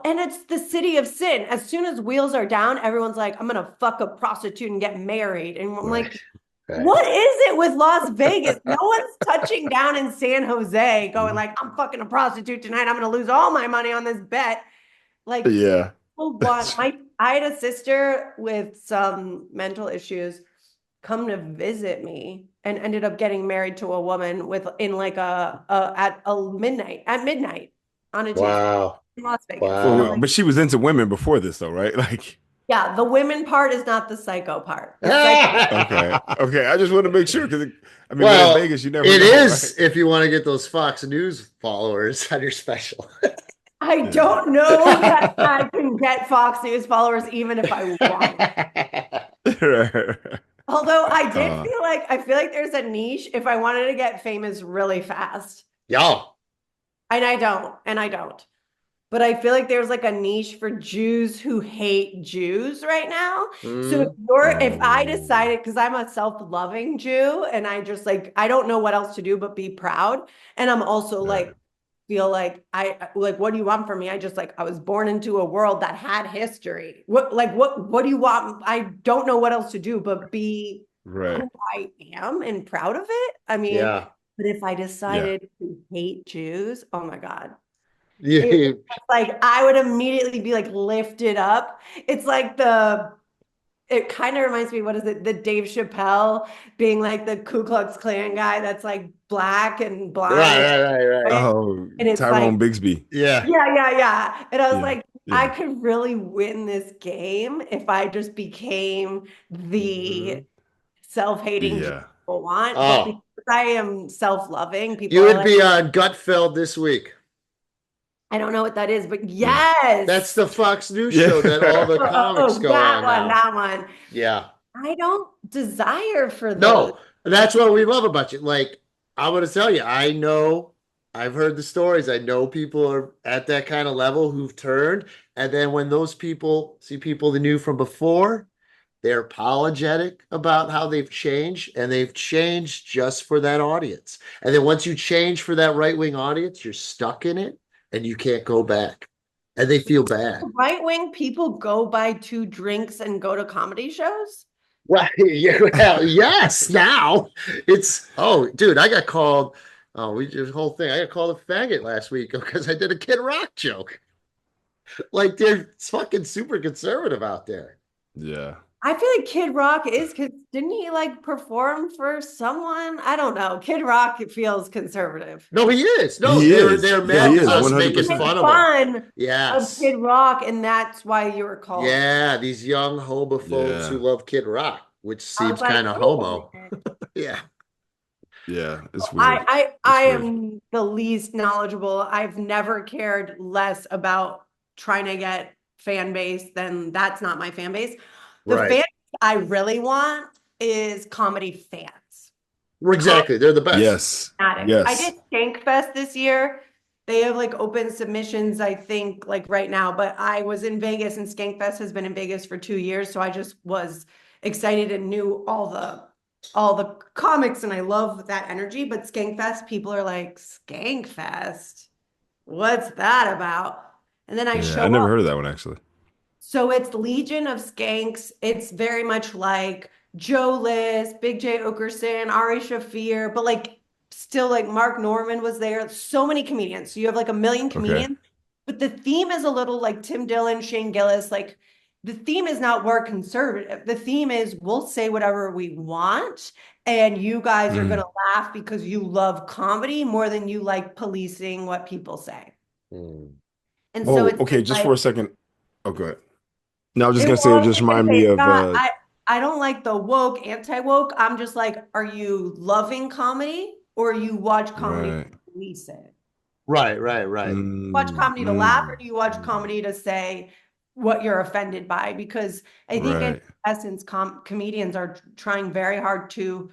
and it's the city of sin. As soon as wheels are down, everyone's like, I'm gonna fuck a prostitute and get married. And I'm like, Right. what is it with Las Vegas? No one's touching down in San Jose going like, I'm fucking a prostitute tonight. I'm gonna lose all my money on this bet. Like Yeah. I had a sister with some mental issues come to visit me and ended up getting married to a woman in like at midnight on a Tuesday Wow. in Las Vegas. And I'm Wow. like, But she was into women before this though, right? Like, yeah, the women part is not the psycho part. The okay. I just want to make sure because I mean, we're in Well, Vegas, you never it know, is right? if you want to get those Fox News followers on your special. I don't know that I can get Fox News followers even if I want. Although I feel like there's a niche if I wanted to get famous really fast. Y'all. And I don't. But I feel like there's like a niche for Jews who hate Jews right now. So if I decided, because I'm a self-loving Jew and I just like, I don't know what else to do but be proud. And I'm also like, feel like what do you want from me? I just like, I was born into a world that had history. What do you want? I don't know what else to do but be who I am and proud of it. I mean, Yeah. but if I decided to hate Jews, oh my God. Yeah. Like I would immediately be like lifted up. It's like it kind of reminds me, what is it? The Dave Chappelle being like the Ku Klux Klan guy that's like black and blind. Right. Oh, And it's Tyrone like, Bigsby. Yeah. yeah. And I was like, Yeah. I could really win this game if I just became the self-hating Jew Yeah. people want. But Oh, because I am self-loving, people you are would like, be on Gutfeld this week. I don't know what that is, but yes. That's the Fox News show that all the comics go on now. That one. Yeah. I don't desire for those. No, that's what we love about you. Like, I'm going to tell you, I know, I've heard the stories. I know people are at that kind of level who've turned. And then when those people see people they knew from before, they're apologetic about how they've changed, and they've changed just for that audience. And then once you change for that right-wing audience, you're stuck in it and you can't go back. And they feel bad. Right-wing people go buy 2 drinks and go to comedy shows? Well, yes, now it's, dude, I got called, the whole thing. I got called a faggot last week because I did a Kid Rock joke. Like they're fucking super conservative out there. Yeah. I feel like Kid Rock is, because didn't he like perform for someone? I don't know. Kid Rock feels conservative. No, he is. No, He they're is. they're Yeah, mad he because is, I was 100%. making 100%. fun Make of him. fun of Yes. Kid Rock, and that's why you were called. Yeah, these young homophobes who Yeah. love Kid Rock, which I seems was like, kind of wait a homo. minute. Yeah. Yeah. It's weird. I It's weird. am the least knowledgeable. I've never cared less about trying to get fan base than that's not my fan base. The Right. fan base I really want is comedy fans. Exactly. They're the best. Yes. Addicts. I Yes. did Skankfest this year. They have like open submissions, I think, like right now, but I was in Vegas and Skankfest has been in Vegas for 2 years. So I just was excited and knew all the comics, and I love that energy. But Skankfest, people are like, Skankfest, what's that about? And then I Yeah. show I never up. heard of that one actually. So it's Legion of Skanks. It's very much like Joe List, Big J Okerson, Ari Shafir, but like still like Mark Norman was there. So many comedians. So you have like a million Okay. comedians, but the theme is a little like Tim Dillon, Shane Gillis. Like the theme is not we're conservative. The theme is we'll say whatever we want, and you guys are gonna laugh because you love comedy more than you like policing what people say. Mm. And so Oh, it's okay. Just like, for a second. Oh, go ahead. No, I was just it gonna say it was just gonna remind say, me of Scott, I don't like the woke, anti-woke. I'm just like, are you loving comedy or you watch comedy right. to police it? Right. Watch comedy to laugh, or do you watch Mm. comedy to say what you're offended by? Because I think in Right. essence, comedians are trying very hard to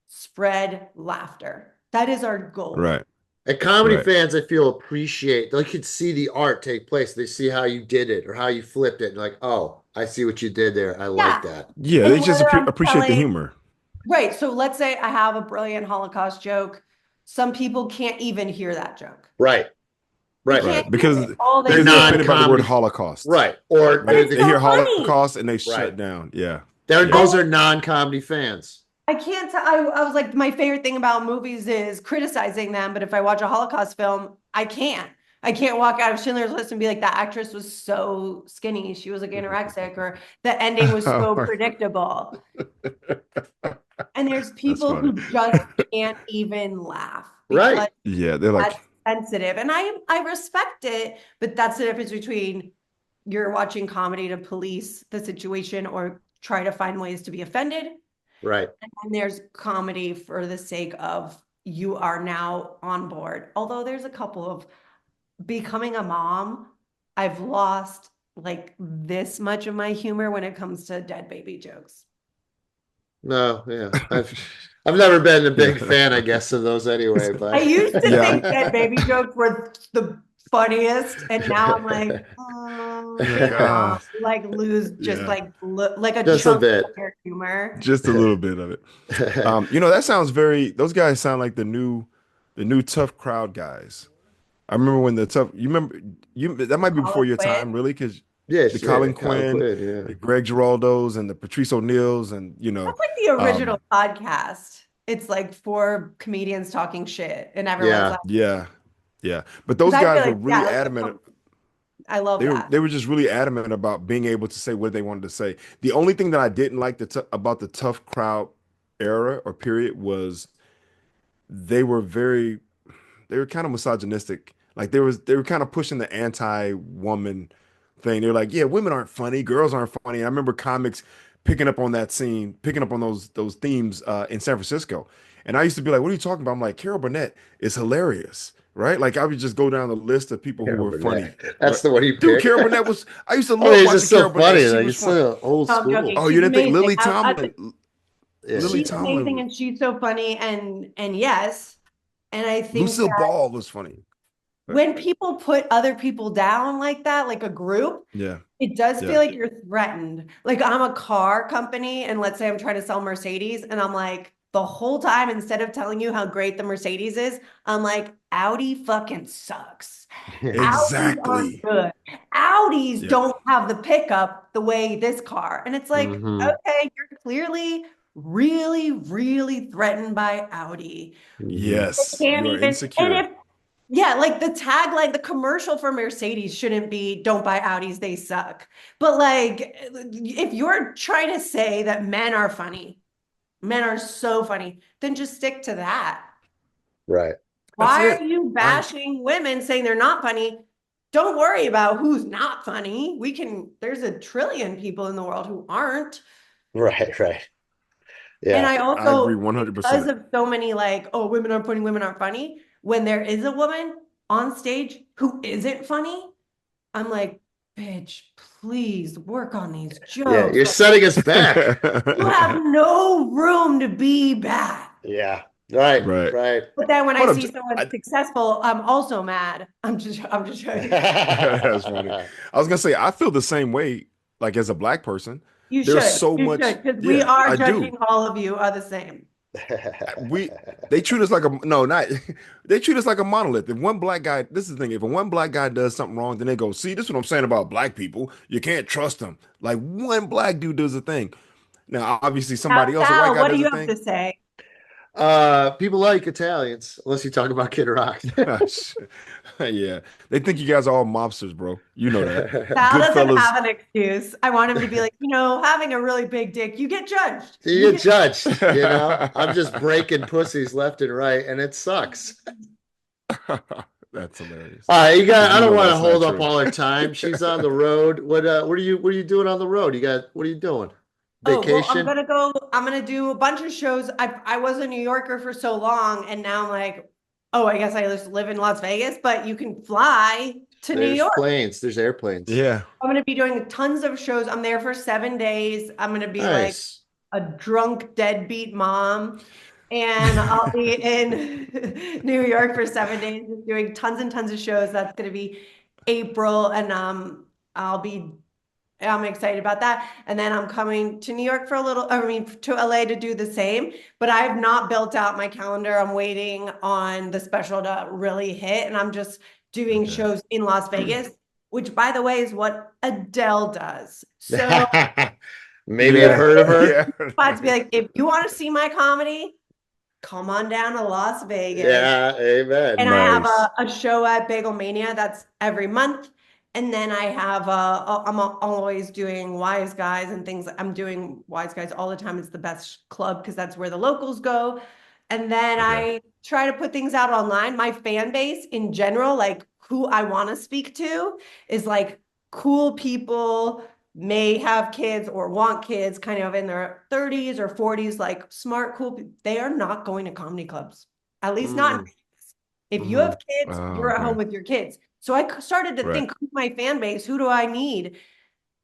spread laughter. That is our goal. Right. And comedy Right. fans, I feel, appreciate, they could see the art take place. They see how you did it or how you flipped it. And like, oh, I see what you did there. I like that. Yeah, And they just whether I'm appreciate the telling- humor. Right. So let's say I have a brilliant Holocaust joke. Some people can't even hear that joke. Right. They Right. can't Right. hear Because it. All they they're hear- offended by the word non-comedy- Holocaust. Right. Or Right? it's They so hear funny. Holocaust and they Right. shut down. Yeah. those are non-comedy fans. I can't tell. I was like, my favorite thing about movies is criticizing them. But if I watch a Holocaust film, I can't. I can't walk out of Schindler's List and be like, that actress was so skinny. She was like anorexic, or the ending was so predictable. And there's people who just can't even laugh. Right. Yeah, they're like, that's sensitive. And I respect it, but that's the difference between you're watching comedy to police the situation or try to find ways to be offended. Right. And then there's comedy for the sake of you are now on board. Although there's a couple of becoming a mom, I've lost like this much of my humor when it comes to dead baby jokes. No, yeah. I've never been a big fan, I guess, of those anyway. But I used to Yeah. think dead baby jokes were the funniest, and now I'm like, oh, Ah. like lose just Yeah. like a Just a chunk bit. of your humor. just a little bit of it. That sounds those guys sound like the new tough crowd guys. I remember when that might be before your Colin time, really, because yeah, the Colin Quinn, the Greg Giraldos, and the Patrice O'Neills, and That's like the original podcast. It's like four comedians talking shit, and everyone's Yeah. like, yeah. But those I guys feel were like, really yeah, adamant. I love that. They were just really adamant about being able to say what they wanted to say. The only thing that I didn't like about the tough crowd era or period was they were kind of misogynistic. Like they were kind of pushing the anti-woman thing. They're like, yeah, women aren't funny, girls aren't funny. I remember comics picking up on that scene, picking up on those themes in San Francisco. And I used to be like, what are you talking about? I'm like, Carol Burnett is hilarious. Right? Like I would just go down the list of people who were funny. That's the one you picked. Dude, Carol Burnett was. I used to love he's watching just so Carol Burnett. funny. She Like, was it's funny. so old I'm school. joking. Oh, She's you didn't think amazing. Lily Tomlin? Yeah. Lily She's Tomlin. amazing, and she's so funny, and yes, and I think Lucille that Ball was funny. when people put other people down like that, like a group, Yeah. it does Yeah. feel like you're threatened. Like I'm a car company, and let's say I'm trying to sell Mercedes, and I'm like, the whole time, instead of telling you how great the Mercedes is, I'm like, Audi fucking sucks. Exactly. Audis aren't good. Audis Yeah. don't have the pickup the way this car. And it's like, Mhm. okay, you're clearly really, really threatened by Audi. Yes. They can't You are even, insecure. and Yeah, like the tagline, the commercial for Mercedes shouldn't be "Don't buy Audis, they suck." But like, if you're trying to say that men are funny, men are so funny, then just stick to that. Right. That's Why are it. you bashing women saying they're not funny? Don't worry about who's not funny. There's a trillion people in the world who aren't. Right. Right. And Yeah. I I agree also, because 100%. of so many like, oh, women aren't funny, women aren't funny, when there is a woman on stage who isn't funny, I'm like, bitch, please work on these Yeah. jokes. You're Like, setting us back. you have no room to be bad. Yeah. Right. Right. Right. But then when I Hold up. see someone successful, I'm also mad. I'm just joking. That's funny. I was gonna say I feel the same way, like as a black person. There's so You much. should, because we Yeah, are I do. judging all of you are the same. We they treat us like a no, not they treat us like a monolith. If one black guy, this is the thing, if one black guy does something wrong, then they go, see, this is what I'm saying about black people. You can't trust them. Like one black dude does a thing. Now, obviously, Now, somebody else, a white Sal, guy what do does a you have thing. to say? People like Italians, unless you talk about Kid Rock. Yeah, they think you guys are all mobsters, bro. You know that. Sal doesn't Goodfellas. have an excuse. I want him to be like, having a really big dick, you get judged. You get judged, I'm just breaking pussies left and right, and it sucks. That's hilarious. All right, I 'Cause you don't know want to that's not hold up true. all her time. She's on the road. What are you doing on the road? What are you doing? Oh, well, Vacation? I'm gonna do a bunch of shows. I was a New Yorker for so long, and now I'm like, oh, I guess I just live in Las Vegas, but you can fly to New There's York. planes, there's airplanes. Yeah. I'm gonna be doing tons of shows. I'm there for 7 days. I'm gonna be like Nice. a drunk deadbeat mom. And I'll be in New York for 7 days, just doing tons and tons of shows. That's gonna be April, and I'm excited about that. And then I'm coming to New York for to LA to do the same. But I have not built out my calendar. I'm waiting on the special to really hit, and I'm just doing shows in Las Vegas, which, by the way, is what Adele does. So Maybe you've heard of her. Yeah. I'd be like, if you want to see my comedy, come on down to Las Vegas. Yeah, amen. And I have Nice. a show at Bagel Mania that's every month. And then I have I'm always doing Wise Guys and things. I'm doing Wise Guys all the time. It's the best club because that's where the locals go. And then I try to put things out online. My fan base in general, like who I want to speak to, is like cool people, may have kids or want kids, kind of in their 30s or 40s, like smart, cool. They are not going to comedy clubs, at least not. If you have kids, you're at home with your kids. So I started to Right. think, who's my fan base? Who do I need?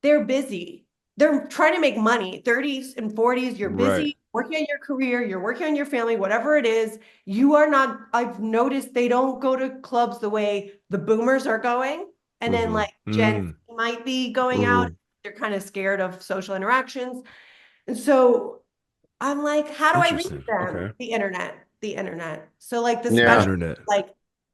They're busy. They're trying to make money. 30s and 40s, you're busy, Right. working on your career, you're working on your family, whatever it is. You are not, I've noticed they don't go to clubs the way the boomers are going. And then like Gen Z might be going out. They're kind of scared of social interactions. And so I'm like, how do I reach Interesting. them? Okay. The internet. So like the Yeah. special, Internet. like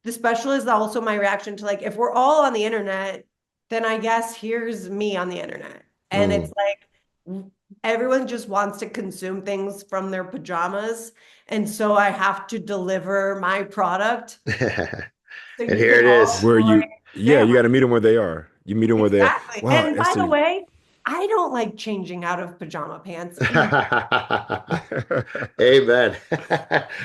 the special is also my reaction to like, if we're all on the internet, then I guess here's me on the internet. And it's like, everyone just wants to consume things from their pajamas. And so I have to deliver my product. So And you here can it all is. Where enjoy you, it. yeah, you got to meet them where they are. You meet them where they are. Exactly. Wow, And by Esther, the way, I don't like changing out of pajama pants. Amen.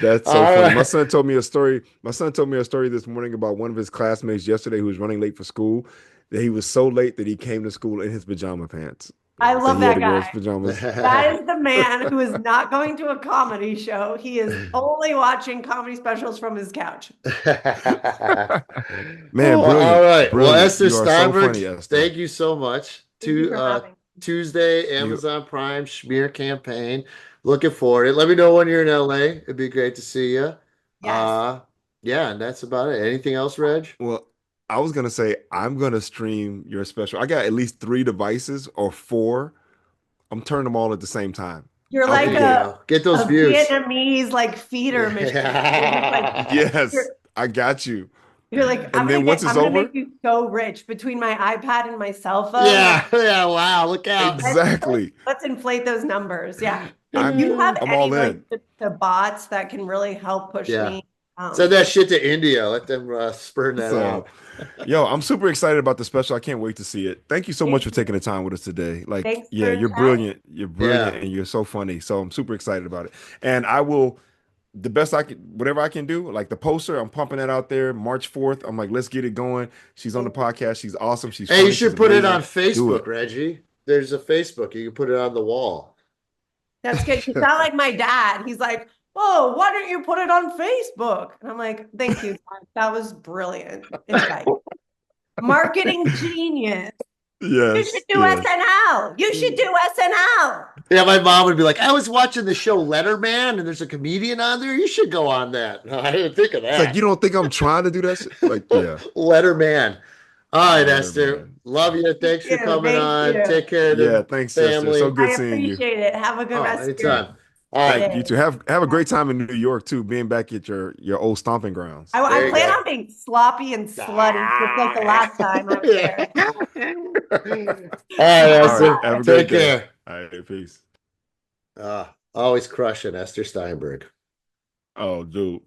that's so All funny. right. My son told me a story. My son told me a story this morning about one of his classmates yesterday who was running late for school. That he was so late that he came to school in his pajama pants. I love he had that to wear his guy. pajamas. That is the man who is not going to a comedy show. He is only watching comedy specials from his couch. Man, Well, all brilliant. right. Well, Brilliant. Esther You are so Steinberg, funny, Esther. thank you so much. Thank you for having me. Tuesday, Amazon Prime Schmear campaign. Looking forward to it. Let me know when you're in LA. It'd be great to see you. Yes. Yeah, and that's about it. Anything else, Reg? Well, I was gonna say I'm gonna stream your special. I got at least 3 devices or 4. I'm turning them all at the same time. You're Out like the There you gate. go. Get those a views. Vietnamese like feeder machine. You're just like, Yes, I got you. you're like, And then once it's I'm gonna over, make you so rich between my iPad and my cell phone. Yeah, yeah, wow, look out. exactly. Let's inflate those numbers. Yeah. If I'm you have I'm any all like in. the bots that can really help push Yeah. me, Send that shit to India. Let them spurn that So, out. yo, I'm super excited about the special. I can't wait to see it. Thank you so much Thank for taking the time with us today. Like, Thanks yeah, for you're chatting. brilliant. You're brilliant Yeah. and you're so funny. So I'm super excited about it. And I will, the best I can, whatever I can do, like the poster, I'm pumping that out there. March 4th. I'm like, let's get it going. She's on the podcast. She's awesome. She's Hey, you funny. She's should put it on amazing. Do Facebook, it. Reggie. There's a Facebook. You can put it on the wall. That's good. You sound like my dad. He's like, "Oh, why don't you put it on Facebook?" And I'm like, "Thank you, Dad. That was brilliant advice. Marketing genius. You Yes, should do yes. SNL. You should do SNL." Yeah, my mom would be like, I was watching the show Letterman and there's a comedian on there. You should go on that. No, I didn't think of It's like, that. you don't think I'm trying to do that shit? Like, yeah. Letterman. All right, Letter, Esther. man. Love you. Thanks for Thank you. coming Thank on. you. Take care of Yeah, the thanks, sister. So family. good I seeing you. appreciate it. Have a good Oh, rest of anytime. your All right. Thank you too. Have a great time in New York too, being back at your old stomping grounds. I There you plan go. on being sloppy and slutty, just like the last time I was there. All right, All Esther. right, have a Take great day. care. All right, peace. Always crushing Esther Steinberg. Oh, dude.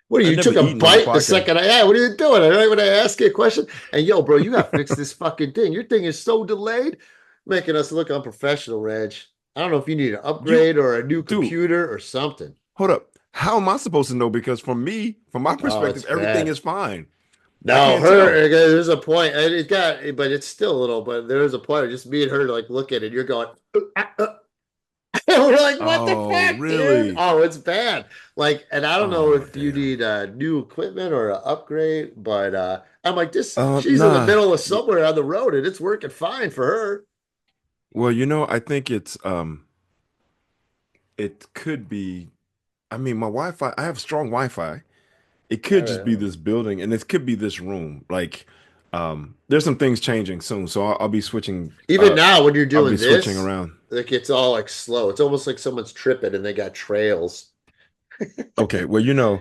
What are I you never took a eaten on the bite the podcast. second yeah, what are you doing? Right when I ask you a question. And yo, bro, you gotta fix this fucking thing. Your thing is so delayed, making us look unprofessional, Reg. I don't know if you need an upgrade or a new Dude, computer or something. hold up. How am I supposed to know? Because from my perspective, it's everything bad. is fine. I No, can't tell. there's a point. And it got, but it's still a little, but there is a point of just me and her to like look at it. You're going, we're like, what the Oh, fuck, dude? really? Oh, it's bad. Like, and I don't know Oh, if you damn. need new equipment or an upgrade, but I'm like, she's in the Nah. middle of somewhere on the road and it's working fine for her. Well, I think it could be. I mean, my Wi-Fi. I have strong Wi-Fi. It could just be this building, and it could be this room. Like, there's some things changing soon, so I'll be switching. Even now, when you're I'll doing be switching this, around. like it's all like slow. It's almost like someone's tripping and they got trails. Okay, well,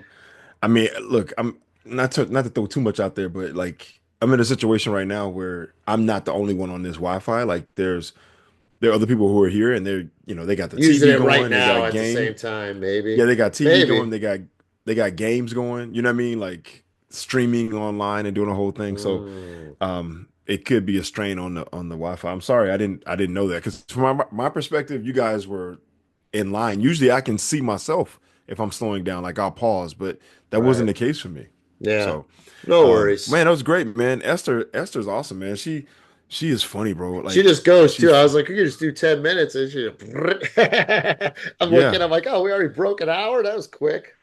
I mean, look, I'm not to throw too much out there, but like, I'm in a situation right now where I'm not the only one on this Wi-Fi. Like, there are other people who are here, and they got the Using TV it right going, they now got at the same game. time, maybe. Yeah, they got TV Maybe. going, they got games going. You know what I mean? Like streaming online and doing the whole thing. So, it could be a strain on the Wi-Fi. I'm sorry, I didn't know that because from my perspective, you guys were in line. Usually, I can see myself if I'm slowing down, like I'll pause, but that wasn't the case for me. Yeah. So, No worries. man, that was great, man. Esther's awesome, man. She is funny, bro. Like She just goes she's too. I was like, we could just do 10 minutes. And she I'm looking, I'm like, oh, we already broke an hour. That was quick.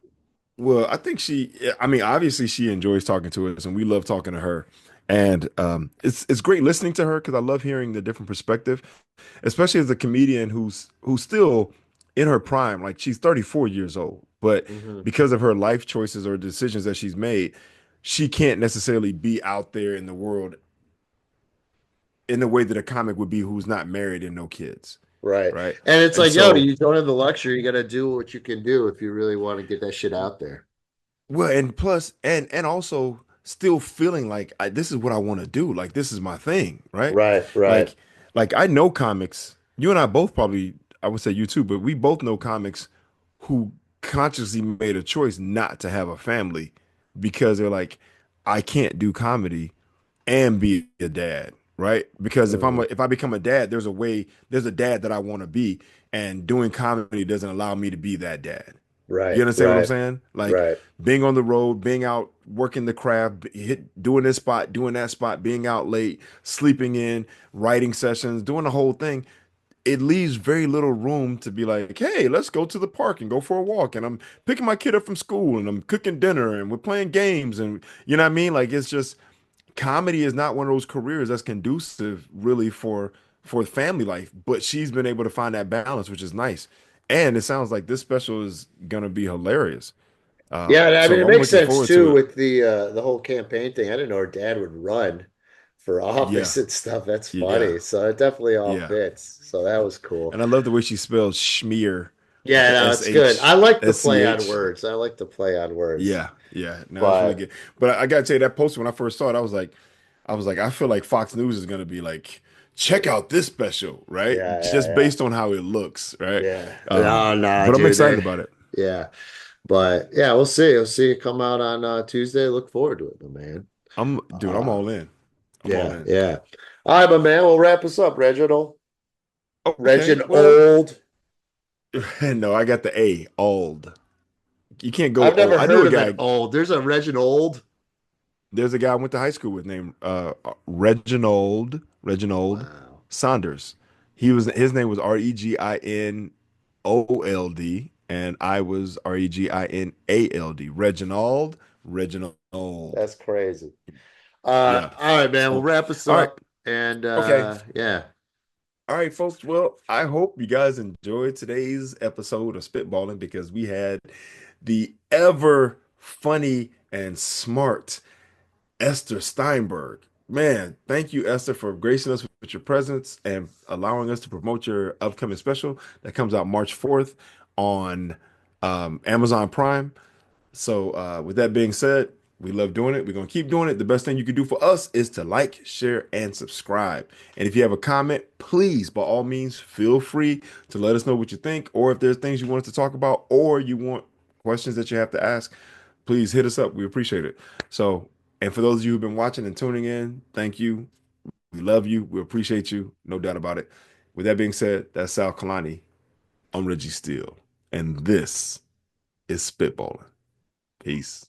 Well, I think I mean, obviously she enjoys talking to us and we love talking to her. And it's great listening to her because I love hearing the different perspective, especially as a comedian who's still in her prime. Like she's 34 years old, but because of her life choices or decisions that she's made, she can't necessarily be out there in the world in the way that a comic would be who's not married and no kids. Right. Right. And it's And like, so, you don't have the luxury. You got to do what you can do if you really want to get that shit out there. well, and plus, and also still feeling like this is what I want to do. Like this is my thing, right? Right. Like I know comics. You and I both probably, I would say you too, but we both know comics who consciously made a choice not to have a family because they're like, I can't do comedy and be a dad, right? Because if I become a dad, there's a dad that I want to be, and doing comedy doesn't allow me to be that dad. Right. You understand what I'm saying? Like Right. being on the road, being out working the craft, doing this spot, doing that spot, being out late, sleeping in, writing sessions, doing the whole thing. It leaves very little room to be like, hey, let's go to the park and go for a walk. And I'm picking my kid up from school and I'm cooking dinner and we're playing games. And you know what I mean? Like it's just comedy is not one of those careers that's conducive really for family life. But she's been able to find that balance, which is nice. And it sounds like this special is gonna be hilarious. Yeah, I So mean, it I'm makes looking sense forward too to it. with the whole campaign thing. I didn't know her dad would run for Yeah, office and stuff. That's yeah, funny. So it definitely all yeah. fits. So that was cool. And I love the way she spells schmear with Yeah, the no, S it's good. H I like the S C play on H. words. I like the play on words. Yeah, yeah. No, it's really But good. But I gotta tell you, that poster when I first saw it, I was like, I feel like Fox News is gonna be like, check out this special, right? yeah, Just based on how it looks, right? yeah. No, But I'm dude. excited about it. Yeah. But yeah, we'll see. We'll see it come out on Tuesday. Look forward to it, my man. I'm Uh, all in. I'm all yeah, in. yeah. All right, my man. We'll wrap us up, Reginald. Okay, well, Reginald. no, I got the A, old. You can't go I've old. never I knew heard a of an guy. old. There's a Reginald. There's a guy I went to high school with named Reginald Wow. Saunders. His name was Reginold, and I was Reginald. Reginald. That's crazy. Yeah. All right, man. We'll So, wrap us all right. up. And Okay. yeah. All right, folks. Well, I hope you guys enjoyed today's episode of Spitballing because we had the ever funny and smart Ester Steinberg. Man, thank you, Esther, for gracing us with your presence and allowing us to promote your upcoming special that comes out March 4th on Amazon Prime. So, with that being said, we love doing it. We're going to keep doing it. The best thing you can do for us is to like, share, and subscribe. And if you have a comment, please, by all means, feel free to let us know what you think, or if there's things you want us to talk about, or you want questions that you have to ask, please hit us up. We appreciate it. So, and for those of you who've been watching and tuning in, thank you. We love you. We appreciate you. No doubt about it. With that being said, that's Sal Kalani. I'm Reggie Steele, and this is Spitballing. Peace.